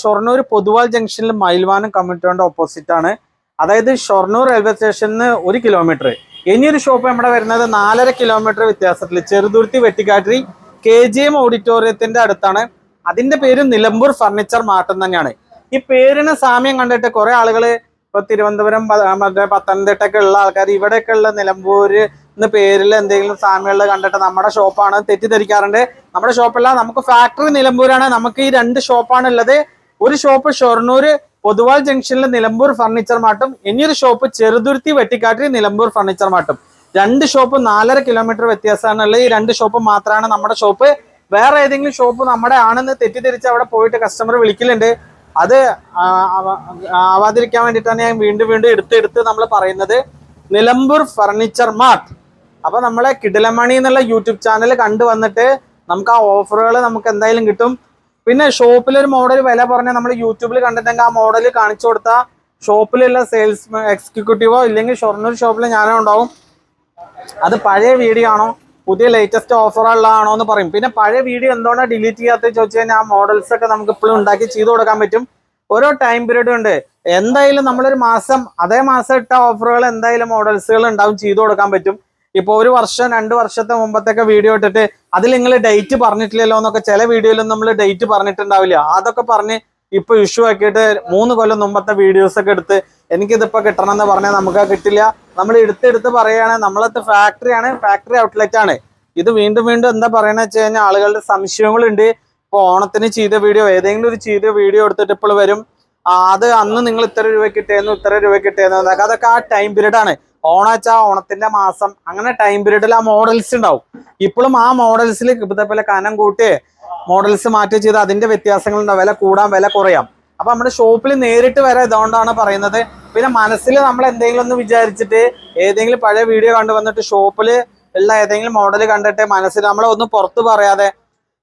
ഷൊർണൂർ പൊതുവാൾ ജംഗ്ഷനിൽ മയിൽവാനം കമ്മ്യൂണിറ്റിയുടെ ഓപ്പോസിറ്റ് ആണ്. അതായത് ഷൊർണൂർ റെയിൽവേ സ്റ്റേഷന് 1 കിലോമീറ്റർ. ഇനിയൊരു ഷോപ്പ് നമ്മുടെ വരുന്നത് 4.5 കിലോമീറ്റർ വ്യത്യാസത്തിൽ ചെറുതുരുത്തി വെട്ടിക്കാട്ടിരി KGM ഓഡിറ്റോറിയത്തിന്റെ അടുത്താണ്. അതിന്റെ പേര് നിലമ്പൂർ ഫർണിച്ചർ മാർട്ട് തന്നെയാണ്. ഈ പേരിന് സാമ്യം കണ്ടിട്ട് കുറെ ആളുകള് ഇപ്പൊ തിരുവനന്തപുരം മറ്റേ പത്തനംതിട്ടൊക്കെ ഉള്ള ആൾക്കാർ ഇവിടെയൊക്കെ ഉള്ള നിലമ്പൂര് എന്ന പേരിൽ എന്തെങ്കിലും സാമ്യമുള്ളത് കണ്ടിട്ട് നമ്മുടെ ഷോപ്പാണ് തെറ്റിദ്ധരിക്കാറുണ്ട്. നമ്മുടെ ഷോപ്പല്ല, നമുക്ക് ഫാക്ടറി നിലമ്പൂരാണ്. നമുക്ക് ഈ 2 ഷോപ്പാണ് ഉള്ളത്. ഒരു ഷോപ്പ് ഷൊർണൂര് പൊതുവാൾ ജംഗ്ഷനിൽ നിലമ്പൂർ ഫർണിച്ചർ മാർട്ടും ഇനിയൊരു ഷോപ്പ് ചെറുതുരുത്തി വെട്ടിക്കാട്ടിരി നിലമ്പൂർ ഫർണിച്ചർ മാർട്ടും. 2 ഷോപ്പ് 4.5 കിലോമീറ്റർ വ്യത്യാസമാണുള്ളത്. ഈ 2 ഷോപ്പ് മാത്രമാണ് നമ്മുടെ ഷോപ്പ്. വേറെ ഏതെങ്കിലും ഷോപ്പ് നമ്മുടെ ആണെന്ന് തെറ്റിദ്ധരിച്ച് അവിടെ പോയിട്ട് കസ്റ്റമർ വിളിക്കലുണ്ട്. അത് ആവാതിരിക്കാൻ വേണ്ടിയിട്ടാണ് ഞാൻ വീണ്ടും എടുത്ത് നമ്മൾ പറയുന്നത് നിലമ്പൂർ ഫർണിച്ചർ മാർട്ട്. അപ്പൊ നമ്മളെ കിടിലമണി എന്നുള്ള യൂട്യൂബ് ചാനൽ കണ്ടു വന്നിട്ട് നമുക്ക് ആ ഓഫറുകൾ നമുക്ക് എന്തായാലും കിട്ടും. പിന്നെ ഷോപ്പിലൊരു മോഡൽ വില പറഞ്ഞാൽ നമ്മൾ യൂട്യൂബിൽ കണ്ടിട്ടെങ്കിൽ ആ മോഡൽ കാണിച്ചു കൊടുത്താൽ ഷോപ്പിലുള്ള സെയിൽസ് എക്സിക്യൂട്ടീവോ ഇല്ലെങ്കിൽ ഷൊർണൂർ ഷോപ്പിൽ ഞാനോ ഉണ്ടാവും. അത് പഴയ വീഡിയോ ആണോ പുതിയ ലേറ്റസ്റ്റ് ഓഫറുള്ളതാണോ എന്ന് പറയും. പിന്നെ പഴയ വീഡിയോ എന്തുകൊണ്ടാണ് ഡിലീറ്റ് ചെയ്യാത്തത് ചോദിച്ചു കഴിഞ്ഞാൽ ആ മോഡൽസ് ഒക്കെ നമുക്ക് ഇപ്പോഴും ഉണ്ടാക്കി ചെയ്ത് കൊടുക്കാൻ പറ്റും. ഓരോ ടൈം പീരീഡും ഉണ്ട്. എന്തായാലും നമ്മളൊരു മാസം അതേ മാസം ഇട്ട ഓഫറുകൾ എന്തായാലും മോഡൽസുകൾ ഉണ്ടാവും, ചെയ്തു കൊടുക്കാൻ പറ്റും. ഇപ്പൊ 1 വർഷം 2 വർഷത്തെ മുമ്പത്തൊക്കെ വീഡിയോ ഇട്ടിട്ട് അതിൽ നിങ്ങൾ ഡേറ്റ് പറഞ്ഞിട്ടില്ലല്ലോ എന്നൊക്കെ ചില വീഡിയോയിലും നമ്മൾ ഡേറ്റ് പറഞ്ഞിട്ടുണ്ടാവില്ല. അതൊക്കെ പറഞ്ഞ് ഇപ്പൊ ഇഷ്യൂ ആക്കിയിട്ട് 3 കൊല്ലം മുമ്പത്തെ വീഡിയോസ് ഒക്കെ എടുത്ത് എനിക്കിതിപ്പോ കിട്ടണം എന്ന് പറഞ്ഞാൽ നമുക്ക് കിട്ടില്ല. നമ്മൾ എടുത്ത് പറയുകയാണ് നമ്മളത്തെ ഫാക്ടറിയാണ്, ഫാക്ടറി ഔട്ട്ലെറ്റ് ആണ്. ഇത് വീണ്ടും എന്താ പറയണെന്ന് വെച്ച് കഴിഞ്ഞാൽ ആളുകളുടെ സംശയങ്ങളുണ്ട്. ഇപ്പൊ ഓണത്തിന് ചെയ്ത വീഡിയോ ഏതെങ്കിലും ഒരു ചെയ്ത വീഡിയോ എടുത്തിട്ട് ഇപ്പോൾ വരും അത് അന്ന് നിങ്ങൾ ഇത്ര രൂപയ്ക്ക് ഇട്ടേന്നു അതൊക്കെ ആ ടൈം പീരീഡ് ആണ്. ഓണാച്ചാ ഓണത്തിന്റെ മാസം അങ്ങനെ ടൈം പീരീഡിൽ ആ മോഡൽസ് ഉണ്ടാവും. ഇപ്പോഴും ആ മോഡൽസിൽ ഇതേപോലെ കനം കൂട്ടി മോഡൽസ് മാറ്റി ചെയ്ത് അതിന്റെ വ്യത്യാസങ്ങൾ ഉണ്ടാവും. വില കൂടാൻ വില കുറയാം. അപ്പൊ നമ്മുടെ ഷോപ്പിൽ നേരിട്ട് വരെ ഇതുകൊണ്ടാണ് പറയുന്നത്. പിന്നെ മനസ്സിൽ നമ്മൾ എന്തെങ്കിലും ഒന്ന് വിചാരിച്ചിട്ട് ഏതെങ്കിലും പഴയ വീഡിയോ കണ്ടു വന്നിട്ട് ഷോപ്പിൽ ഉള്ള ഏതെങ്കിലും മോഡൽ കണ്ടിട്ട് മനസ്സിൽ നമ്മളൊന്നും പുറത്ത് പറയാതെ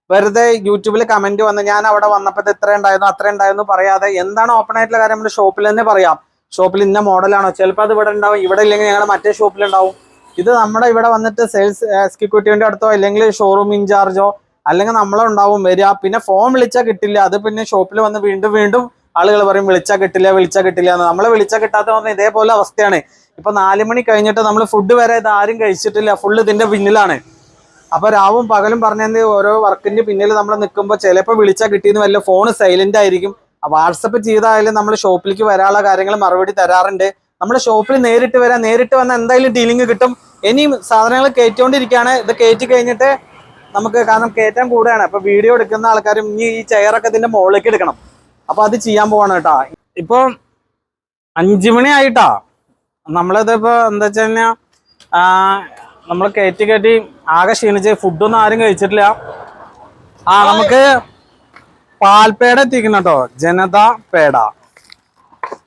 വെറുതെ യൂട്യൂബിൽ കമന്റ് വന്ന് ഞാൻ അവിടെ വന്നപ്പോൾ ഇത്ര ഉണ്ടായിരുന്നു അത്ര ഉണ്ടായിരുന്നു പറയാതെ എന്താണ് ഓപ്പൺ ആയിട്ടുള്ള കാര്യം നമ്മുടെ ഷോപ്പിൽ തന്നെ പറയാം. ഷോപ്പിൽ ഇന്ന മോഡലാണോ, ചിലപ്പോൾ അത് ഇവിടെ ഉണ്ടാവും, ഇവിടെ ഇല്ലെങ്കിൽ ഞങ്ങളുടെ മറ്റേ ഷോപ്പിലുണ്ടാവും. ഇത് നമ്മുടെ ഇവിടെ വന്നിട്ട് സെയിൽസ് എക്സിക്യൂട്ടീവിന്റെ അടുത്തോ അല്ലെങ്കിൽ ഷോറൂം ഇൻചാർജോ അല്ലെങ്കിൽ നമ്മളുണ്ടാവും വരിക. പിന്നെ ഫോൺ വിളിച്ചാൽ കിട്ടില്ല. അത് പിന്നെ ഷോപ്പിൽ വന്ന് വീണ്ടും ആളുകൾ പറയും വിളിച്ചാൽ കിട്ടില്ല എന്ന്. നമ്മളെ വിളിച്ചാൽ കിട്ടാത്ത പറഞ്ഞാൽ ഇതേപോലെ അവസ്ഥയാണ്. ഇപ്പൊ 4 മണി കഴിഞ്ഞിട്ട് നമ്മൾ ഫുഡ് വരെ ഇത് ആരും കഴിച്ചിട്ടില്ല. ഫുള്ള് ഇതിന്റെ പിന്നിലാണ്. അപ്പൊ രാവും പകലും പറഞ്ഞത് ഓരോ വർക്കിന്റെ പിന്നിൽ നമ്മൾ നിൽക്കുമ്പോൾ ചിലപ്പോൾ വിളിച്ചാൽ കിട്ടിയെന്ന് വല്ല ഫോൺ സൈലന്റ് ആയിരിക്കും. വാട്സപ്പ് ചെയ്തായാലും നമ്മൾ ഷോപ്പിലേക്ക് വരാനുള്ള കാര്യങ്ങൾ മറുപടി തരാറുണ്ട്. നമ്മുടെ ഷോപ്പിൽ നേരിട്ട് വന്നാൽ എന്തായാലും ഡീലിംഗ് കിട്ടും. ഇനിയും സാധനങ്ങൾ കയറ്റിക്കൊണ്ടിരിക്കുകയാണ്. ഇത് കയറ്റി കഴിഞ്ഞിട്ട് നമുക്ക് കാരണം കയറ്റാൻ കൂടുകയാണ്. അപ്പൊ വീഡിയോ എടുക്കുന്ന ആൾക്കാരും ഇനി ഈ ചെയറൊക്കെ ഇതിന്റെ മുകളിലേക്ക് എടുക്കണം. അപ്പൊ അത് ചെയ്യാൻ പോവാണ് കേട്ടാ. ഇപ്പൊ 5 മണി ആയിട്ടാ. നമ്മളിതിപ്പോ എന്താ വെച്ച് കഴിഞ്ഞാൽ നമ്മൾ കയറ്റി ആകെ ക്ഷീണിച്ച് ഫുഡൊന്നും ആരും കഴിച്ചിട്ടില്ല. നമുക്ക് പാൽപേട എത്തിക്കണം കേട്ടോ. ജനതാ പേട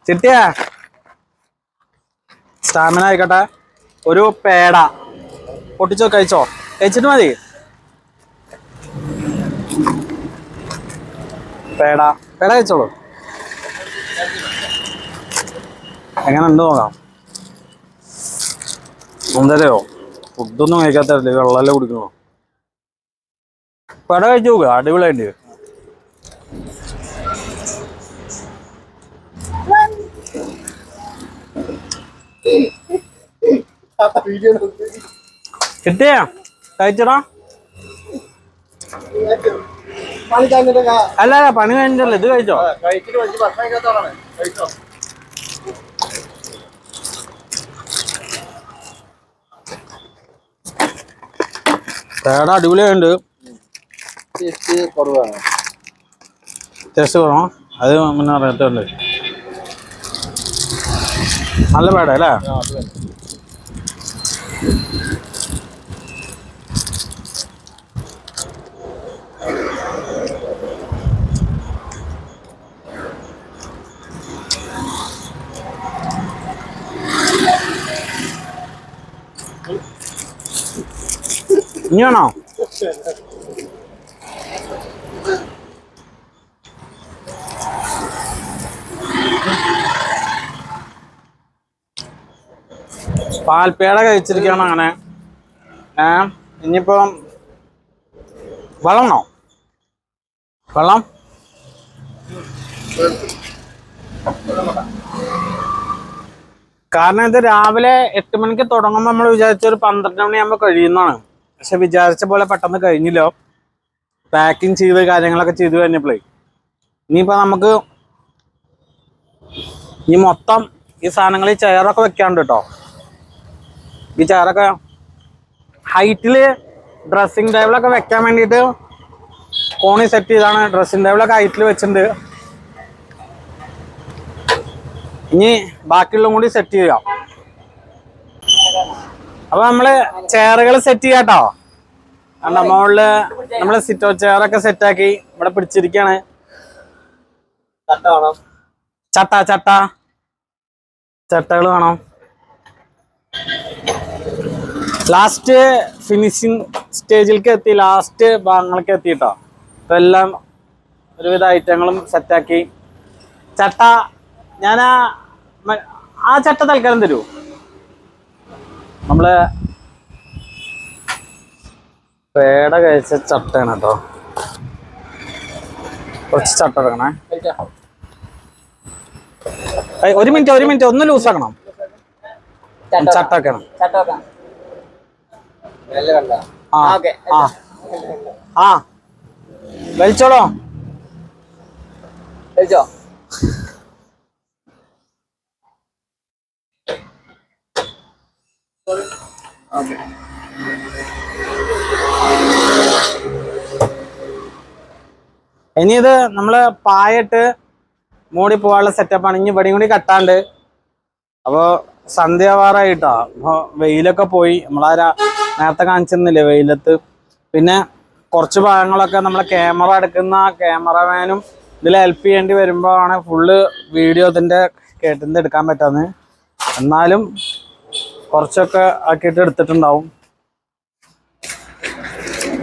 ചിട്ടിയ സ്റ്റാമിന ആയിക്കോട്ടെ. ഒരു പേട പൊട്ടിച്ചോ, കഴിച്ചിട്ട് മതി. പേട കഴിച്ചോളൂ. എങ്ങനെ ഉണ്ട് നോക്കാം. എന്തരയോ ഫുഡൊന്നും കഴിക്കാത്തല്ലേ, വെള്ളമല്ലേ കുടിക്കണോ. പേട കഴിച്ചു നോക്കുക, അടിപൊളിയായിട്ട്. കിട്ടിയാ കഴിച്ചടാ? അല്ല പണി കഴിഞ്ഞല്ലോ, ഇത് കഴിച്ചോ? അടിപൊളിയായിട്ടുണ്ട്. ടേസ്റ്റ് കുറവാണ്. അത് മുന്നേ അറിയത്തുണ്ട്. നല്ല പേട അല്ലേ? ഇനിയാണോ? പാൽപ്പേട കഴിച്ചിരിക്കണം അങ്ങനെ. ഇനിയിപ്പം വെള്ളമാണോ? വെള്ളം കാരണം ഇത് രാവിലെ 8 മണിക്ക് തുടങ്ങുമ്പോൾ നമ്മൾ വിചാരിച്ച ഒരു 12 മണിയാകുമ്പോൾ കഴിയുന്നതാണ്. പക്ഷെ വിചാരിച്ച പോലെ പെട്ടെന്ന് കഴിഞ്ഞില്ലോ. പാക്കിങ് ചെയ്ത് കാര്യങ്ങളൊക്കെ ചെയ്ത് കഴിഞ്ഞപ്പോഴേ ഇനിയിപ്പോൾ നമുക്ക് ഈ മൊത്തം ഈ സാധനങ്ങൾ ഈ ചെയറൊക്കെ വെക്കാണ്ട് കേട്ടോ. ഈ ചെയറൊക്കെ ഹൈറ്റിൽ ഡ്രസ്സിങ് ടേബിളൊക്കെ വെക്കാൻ വേണ്ടിയിട്ട് കോണി സെറ്റ് ചെയ്താണ്. ഡ്രസ്സിങ് ടേബിളൊക്കെ ഹൈറ്റിൽ വെച്ചിട്ടുണ്ട്. ഇനി ബാക്കിയുള്ളതും കൂടി സെറ്റ് ചെയ്യാം. അപ്പൊ നമ്മള് ചെയറുകൾ സെറ്റ് ചെയ്യാട്ടോ. കണ്ടോ മുകളില് നമ്മള് സിറ്റോ ചെയറൊക്കെ സെറ്റാക്കി ഇവിടെ പിടിച്ചിരിക്കാണ്. ചട്ടകൾ വേണം. ലാസ്റ്റ് ഫിനിഷിങ് സ്റ്റേജിലേക്ക് എത്തി, ലാസ്റ്റ് ഭാഗങ്ങൾക്ക് എത്തിട്ടോ. ഇപ്പൊ എല്ലാം ഒരുവിധ ഐറ്റങ്ങളും സെറ്റാക്കി. ചട്ട ഞാൻ ആ ചട്ട തൽക്കാലം തരൂ. നമ്മള് പേട കഴിച്ച ചട്ടയാണ് കേട്ടോ. കുറച്ച് ചട്ട എടുക്കണേ. ഒരു മിനിറ്റ് ഒന്ന് ലൂസാക്കണം. ചട്ട വെക്കണം. ആ വലിച്ചോളോ. ഇനി ഇത് നമ്മള് പായിട്ട് മൂടി പോകാനുള്ള സെറ്റപ്പാണ്. ഇനി ഇവിടെയും കൂടി കട്ടാണ്ട്. അപ്പോൾ സന്ധ്യാവാറായിട്ടാ. അപ്പോൾ വെയിലൊക്കെ പോയി. നമ്മളാ നേരത്തെ കാണിച്ചിരുന്നില്ലേ വെയിലത്ത്. പിന്നെ കുറച്ച് ഭാഗങ്ങളൊക്കെ നമ്മളെ ക്യാമറ എടുക്കുന്ന ക്യാമറമാനും ഇതിൽ ഹെൽപ്പ് ചെയ്യേണ്ടി വരുമ്പോഴാണ് ഫുള്ള് വീഡിയോ ഇതിൻ്റെ കേട്ടിൻ്റെ എടുക്കാൻ പറ്റാന്ന്. എന്നാലും കുറച്ചൊക്കെ ആക്കിയിട്ട് എടുത്തിട്ടുണ്ടാവും.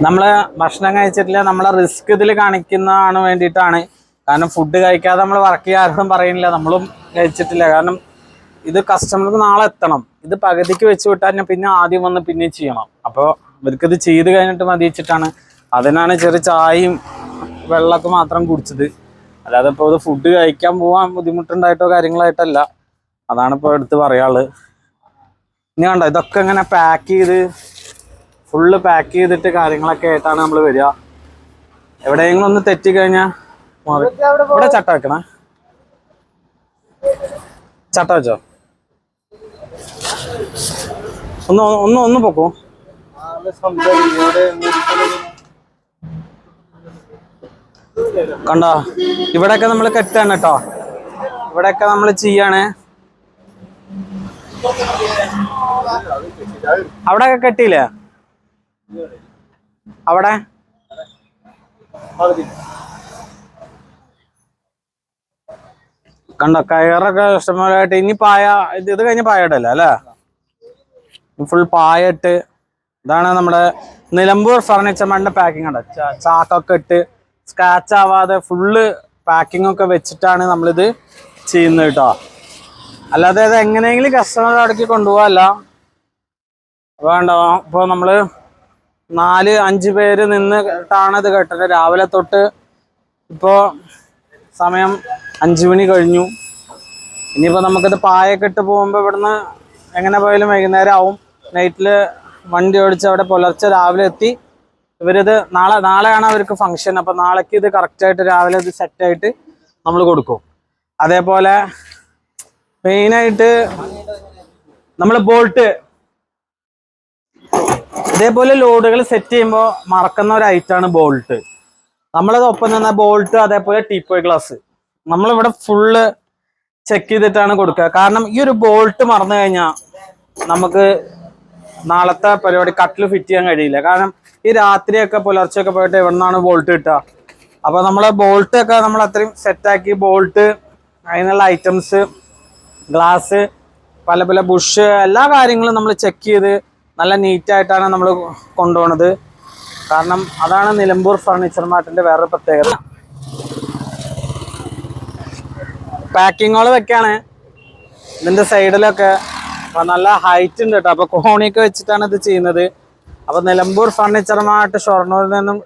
നമ്മള് ഭക്ഷണം കഴിച്ചിട്ടില്ല, നമ്മളെ റിസ്ക് ഇതിൽ കാണിക്കുന്നതാണ് വേണ്ടിയിട്ടാണ്. കാരണം ഫുഡ് കഴിക്കാതെ നമ്മൾ വർക്ക് ചെയ്യാൻ ആരോടും പറയുന്നില്ല, നമ്മളും കഴിച്ചിട്ടില്ല. കാരണം ഇത് കസ്റ്റമർക്ക് നാളെ എത്തണം. ഇത് പകുതിക്ക് വെച്ച് വിട്ടാൽ പിന്നെ ആദ്യം വന്ന് പിന്നെ ചെയ്യണം. അപ്പോൾ ഇവർക്കിത് ചെയ്ത് കഴിഞ്ഞിട്ട് മതിച്ചിട്ടാണ്. അതിനാണ് ചെറിയ ചായയും വെള്ളമൊക്കെ മാത്രം കുടിച്ചത്. അല്ലാതെ ഇപ്പോൾ ഇത് ഫുഡ് കഴിക്കാൻ പോകാൻ ബുദ്ധിമുട്ടുണ്ടായിട്ടോ കാര്യങ്ങളായിട്ടല്ല. അതാണ് ഇപ്പോൾ എടുത്ത് പറയാനുള്ളത്. ഇനി കണ്ടോ ഇതൊക്കെ ഇങ്ങനെ പാക്ക് ചെയ്ത് ഫുള്ള് പാക്ക് ചെയ്തിട്ട് കാര്യങ്ങളൊക്കെ ആയിട്ടാണ് നമ്മൾ വരിക. എവിടെയെങ്കിലും ഒന്ന് തെറ്റിക്കഴിഞ്ഞാൽ ഇവിടെ ചട്ട വെക്കണേ. ചട്ട വെച്ചോ. ഒന്ന് പൊക്കോ. കണ്ടോ ഇവിടെയൊക്കെ നമ്മൾ കെട്ടാണ് കേട്ടോ. ഇവിടെയൊക്കെ നമ്മൾ ചെയ്യാണ്. അവിടെയൊക്കെ കെട്ടിയില്ലേ? അവിടെ കണ്ടോ കയറൊക്കെ ഇഷ്ടംപോലെയായിട്ട്. ഇനി പായ ഇത് കഴിഞ്ഞ പായട്ടല്ല അല്ലേ? ഫുൾ പായിട്ട്. ഇതാണ് നമ്മുടെ നിലമ്പൂർ ഫർണിച്ചർ മാളിന്റെ പാക്കിംഗ്. ഉണ്ട് ചാക്കൊക്കെ ഇട്ട് സ്ക്രാച്ച് ആവാതെ ഫുള്ള് പാക്കിംഗ് ഒക്കെ വെച്ചിട്ടാണ് നമ്മളിത് ചെയ്യുന്നത് കേട്ടോ. അല്ലാതെ ഇത് എങ്ങനെയെങ്കിലും കസ്റ്റമർ അടക്കി കൊണ്ടുപോകാല്ല. വേണ്ട. ഇപ്പോൾ നമ്മള് 4-5 പേര് നിന്നിട്ടാണ് ഇത് കേട്ടത്. രാവിലെ തൊട്ട് ഇപ്പോൾ സമയം 5 മണി കഴിഞ്ഞു. ഇനിയിപ്പോൾ നമുക്കിത് പായൊക്കെ ഇട്ട് പോകുമ്പോൾ ഇവിടുന്ന് എങ്ങനെ പോയാലും വൈകുന്നേരം ആവും. നൈറ്റിൽ വണ്ടി ഓടിച്ച് അവിടെ പുലർച്ചെ രാവിലെ എത്തി ഇവരിത് നാളെയാണ് അവർക്ക് ഫംഗ്ഷൻ. അപ്പം നാളേക്ക് ഇത് കറക്റ്റായിട്ട് രാവിലെ ഇത് സെറ്റായിട്ട് നമ്മൾ കൊടുക്കും. അതേപോലെ മെയിനായിട്ട് നമ്മൾ ബോൾട്ട് ഇതേപോലെ ലോഡുകൾ സെറ്റ് ചെയ്യുമ്പോൾ മറക്കുന്ന ഒരു ഐറ്റമാണ് ബോൾട്ട്. നമ്മളത് ഒപ്പം തന്നെ ബോൾട്ട് അതേപോലെ ടീപ്പോയ് ഗ്ലാസ് നമ്മളിവിടെ ഫുള്ള് ചെക്ക് ചെയ്തിട്ടാണ് കൊടുക്കുക. കാരണം ഈ ഒരു ബോൾട്ട് മറന്നു കഴിഞ്ഞാൽ നമുക്ക് നാളത്തെ പരിപാടി കട്ടിൽ ഫിറ്റ് ചെയ്യാൻ കഴിയില്ല. കാരണം ഈ രാത്രിയൊക്കെ പുലർച്ചെയൊക്കെ പോയിട്ട് എവിടെ നിന്നാണ് ബോൾട്ട് കിട്ടുക? അപ്പോൾ നമ്മളെ ബോൾട്ടൊക്കെ നമ്മൾ അത്രയും സെറ്റാക്കി ബോൾട്ട് അതിനുള്ള ഐറ്റംസ് ഗ്ലാസ് പല പല ബുഷ് എല്ലാ കാര്യങ്ങളും നമ്മൾ ചെക്ക് ചെയ്ത് നല്ല നീറ്റായിട്ടാണ് നമ്മൾ കൊണ്ടുപോകുന്നത്. കാരണം അതാണ് നിലമ്പൂർ ഫർണിച്ചർ മാർട്ടിന്റെ വേറൊരു പ്രത്യേകത. പാക്കിങ്ങുകൾ വെക്കാണ് ഇതിന്റെ സൈഡിലൊക്കെ. അപ്പൊ നല്ല ഹൈറ്റ് ഉണ്ട് കേട്ടോ. അപ്പൊ കോണിയൊക്കെ വെച്ചിട്ടാണ് ഇത് ചെയ്യുന്നത്. അപ്പൊ നിലമ്പൂർ ഫർണിച്ചർ മാർട്ട് ഷൊർണൂരിൽ നിന്നും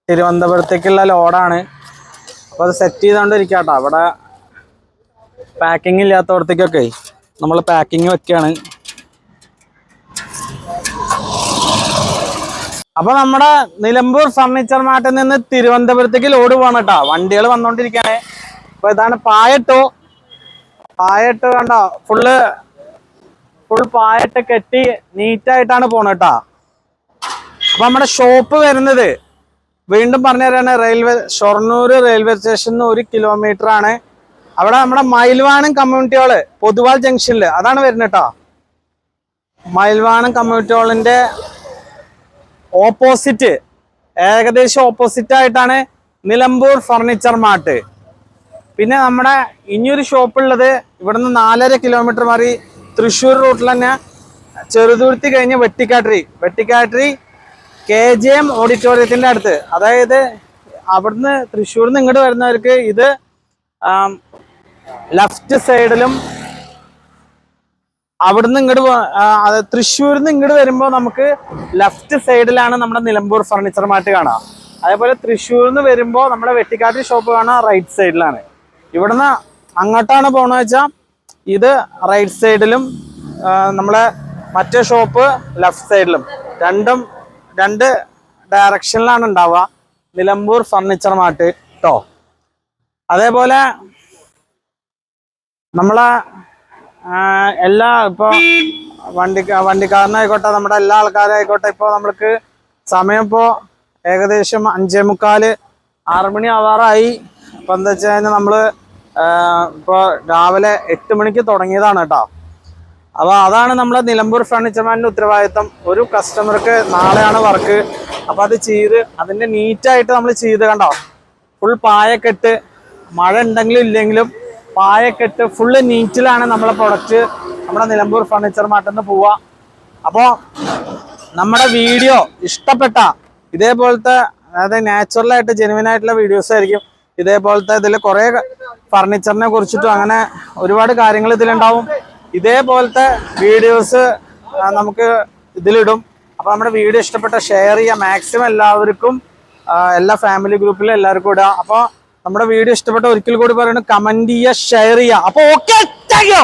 തിരുവനന്തപുരത്തേക്കുള്ള ലോഡാണ്. അപ്പൊ അത് സെറ്റ് ചെയ്തോണ്ടിരിക്കുക കേട്ടോ. അവിടെ പാക്കിങ് ഇല്ലാത്തടത്തേക്കൊക്കെ നമ്മൾ പാക്കിങ് വെക്കുകയാണ്. അപ്പൊ നമ്മുടെ നിലമ്പൂർ ഫർണിച്ചർ മാർട്ടിൽ നിന്ന് തിരുവനന്തപുരത്തേക്ക് ലോഡ് പോകണം കേട്ടോ. വണ്ടികൾ വന്നോണ്ടിരിക്കുകയാണ്. അപ്പൊ ഇതാണ് പായട്ടോ കണ്ടോ, ഫുൾ പായട്ട് കെട്ടി നീറ്റായിട്ടാണ് പോണ കേട്ടോ. അപ്പൊ നമ്മുടെ ഷോപ്പ് വരുന്നത് വീണ്ടും പറഞ്ഞു തരാണ്, ഷൊർണൂർ റെയിൽവേ സ്റ്റേഷനിൽ 1 കിലോമീറ്റർ ആണ്. അവിടെ നമ്മുടെ മയിൽവാനം കമ്മ്യൂണിറ്റി ഹാള് പൊതുവാൾ ജംഗ്ഷനിൽ അതാണ് വരുന്നത് കേട്ടോ. മയിൽവാനം കമ്മ്യൂണിറ്റി ഹാളിന്റെ ഓപ്പോസിറ്റ്, ഏകദേശം ഓപ്പോസിറ്റ് ആയിട്ടാണ് നിലമ്പൂർ ഫർണിച്ചർ മാർട്ട്. പിന്നെ നമ്മുടെ ഇനിയൊരു ഷോപ്പ് ഉള്ളത് ഇവിടുന്ന് 4.5 കിലോമീറ്റർ മാറി തൃശ്ശൂർ റൂട്ടിൽ തന്നെ ചെറുതുരുത്തി കഴിഞ്ഞ് വെട്ടിക്കാട്ടറി KJM ഓഡിറ്റോറിയത്തിന്റെ അടുത്ത്. അതായത് അവിടുന്ന് തൃശ്ശൂരിൽ നിന്ന് ഇങ്ങോട്ട് വരുന്നവർക്ക് ഇത് ലെഫ്റ്റ് സൈഡിലും, അവിടുന്ന് ഇങ്ങോട്ട് തൃശ്ശൂരിൽ നിന്ന് ഇങ്ങോട്ട് വരുമ്പോൾ നമുക്ക് ലെഫ്റ്റ് സൈഡിലാണ് നമ്മുടെ നിലമ്പൂർ ഫർണിച്ചർ മാർട്ട് കാണാം. അതേപോലെ തൃശ്ശൂരിൽ നിന്ന് വരുമ്പോൾ നമ്മുടെ വെട്ടിക്കാട്ടറി ഷോപ്പ് കാണാൻ റൈറ്റ് സൈഡിലാണ്. ഇവിടുന്ന് അങ്ങോട്ടാണ് പോകണമെന്ന് വെച്ചാൽ ഇത് റൈറ്റ് സൈഡിലും നമ്മളെ മറ്റേ ഷോപ്പ് ലെഫ്റ്റ് സൈഡിലും, രണ്ട് ഡയറക്ഷനിലാണ് ഉണ്ടാവുക നിലമ്പൂർ ഫർണിച്ചർ മാർട്ട് കേട്ടോ. അതേപോലെ നമ്മളെ എല്ലാ ഇപ്പോൾ വണ്ടിക്കാരനായിക്കോട്ടെ നമ്മുടെ എല്ലാ ആൾക്കാരായിക്കോട്ടെ, ഇപ്പോൾ നമ്മൾക്ക് സമയം ഇപ്പോൾ ഏകദേശം 5:45 6 മണി ആവാറായി. ഇപ്പം എന്താ വെച്ച് കഴിഞ്ഞാൽ നമ്മൾ ഇപ്പോൾ രാവിലെ 8 മണിക്ക് തുടങ്ങിയതാണ് കേട്ടോ. അപ്പോൾ അതാണ് നമ്മളെ നിലമ്പൂർ ഫർണിച്ചർ മാർട്ടിൻ്റെ ഉത്തരവാദിത്തം. ഒരു കസ്റ്റമർക്ക് നാളെയാണ് വർക്ക്. അപ്പോൾ അത് ചെയ്ത് അതിൻ്റെ നീറ്റായിട്ട് നമ്മൾ ചെയ്ത് കണ്ടോ, ഫുൾ പായക്കെട്ട്, മഴ ഉണ്ടെങ്കിലും ഇല്ലെങ്കിലും പായക്കെട്ട് ഫുള്ള് നീറ്റിലാണ് നമ്മളെ പ്രൊഡക്റ്റ് നമ്മുടെ നിലമ്പൂർ ഫർണിച്ചർ മാർട്ടിൽ നിന്ന് പോവുക. അപ്പോൾ നമ്മുടെ വീഡിയോ ഇഷ്ടപ്പെട്ട ഇതേപോലത്തെ, അതായത് നാച്ചുറലായിട്ട് ജെനുവിനായിട്ടുള്ള വീഡിയോസ് ആയിരിക്കും. ഇതേപോലത്തെ ഇതിൽ കുറേ ഫർണിച്ചറിനെ കുറിച്ചിട്ടും അങ്ങനെ ഒരുപാട് കാര്യങ്ങൾ ഇതിലുണ്ടാവും. ഇതേപോലത്തെ വീഡിയോസ് നമുക്ക് ഇതിലിടും. അപ്പോൾ നമ്മുടെ വീഡിയോ ഇഷ്ടപ്പെട്ട ഷെയർ ചെയ്യുക മാക്സിമം എല്ലാവർക്കും, എല്ലാ ഫാമിലി ഗ്രൂപ്പിലും എല്ലാവർക്കും ഇടുക. അപ്പോൾ നമ്മുടെ വീഡിയോ ഇഷ്ടപ്പെട്ട ഒരിക്കൽ കൂടി പറയുന്നത് കമന്റ് ചെയ്യുക, ഷെയർ ചെയ്യുക. അപ്പോൾ ഓക്കെ, താങ്ക് യു.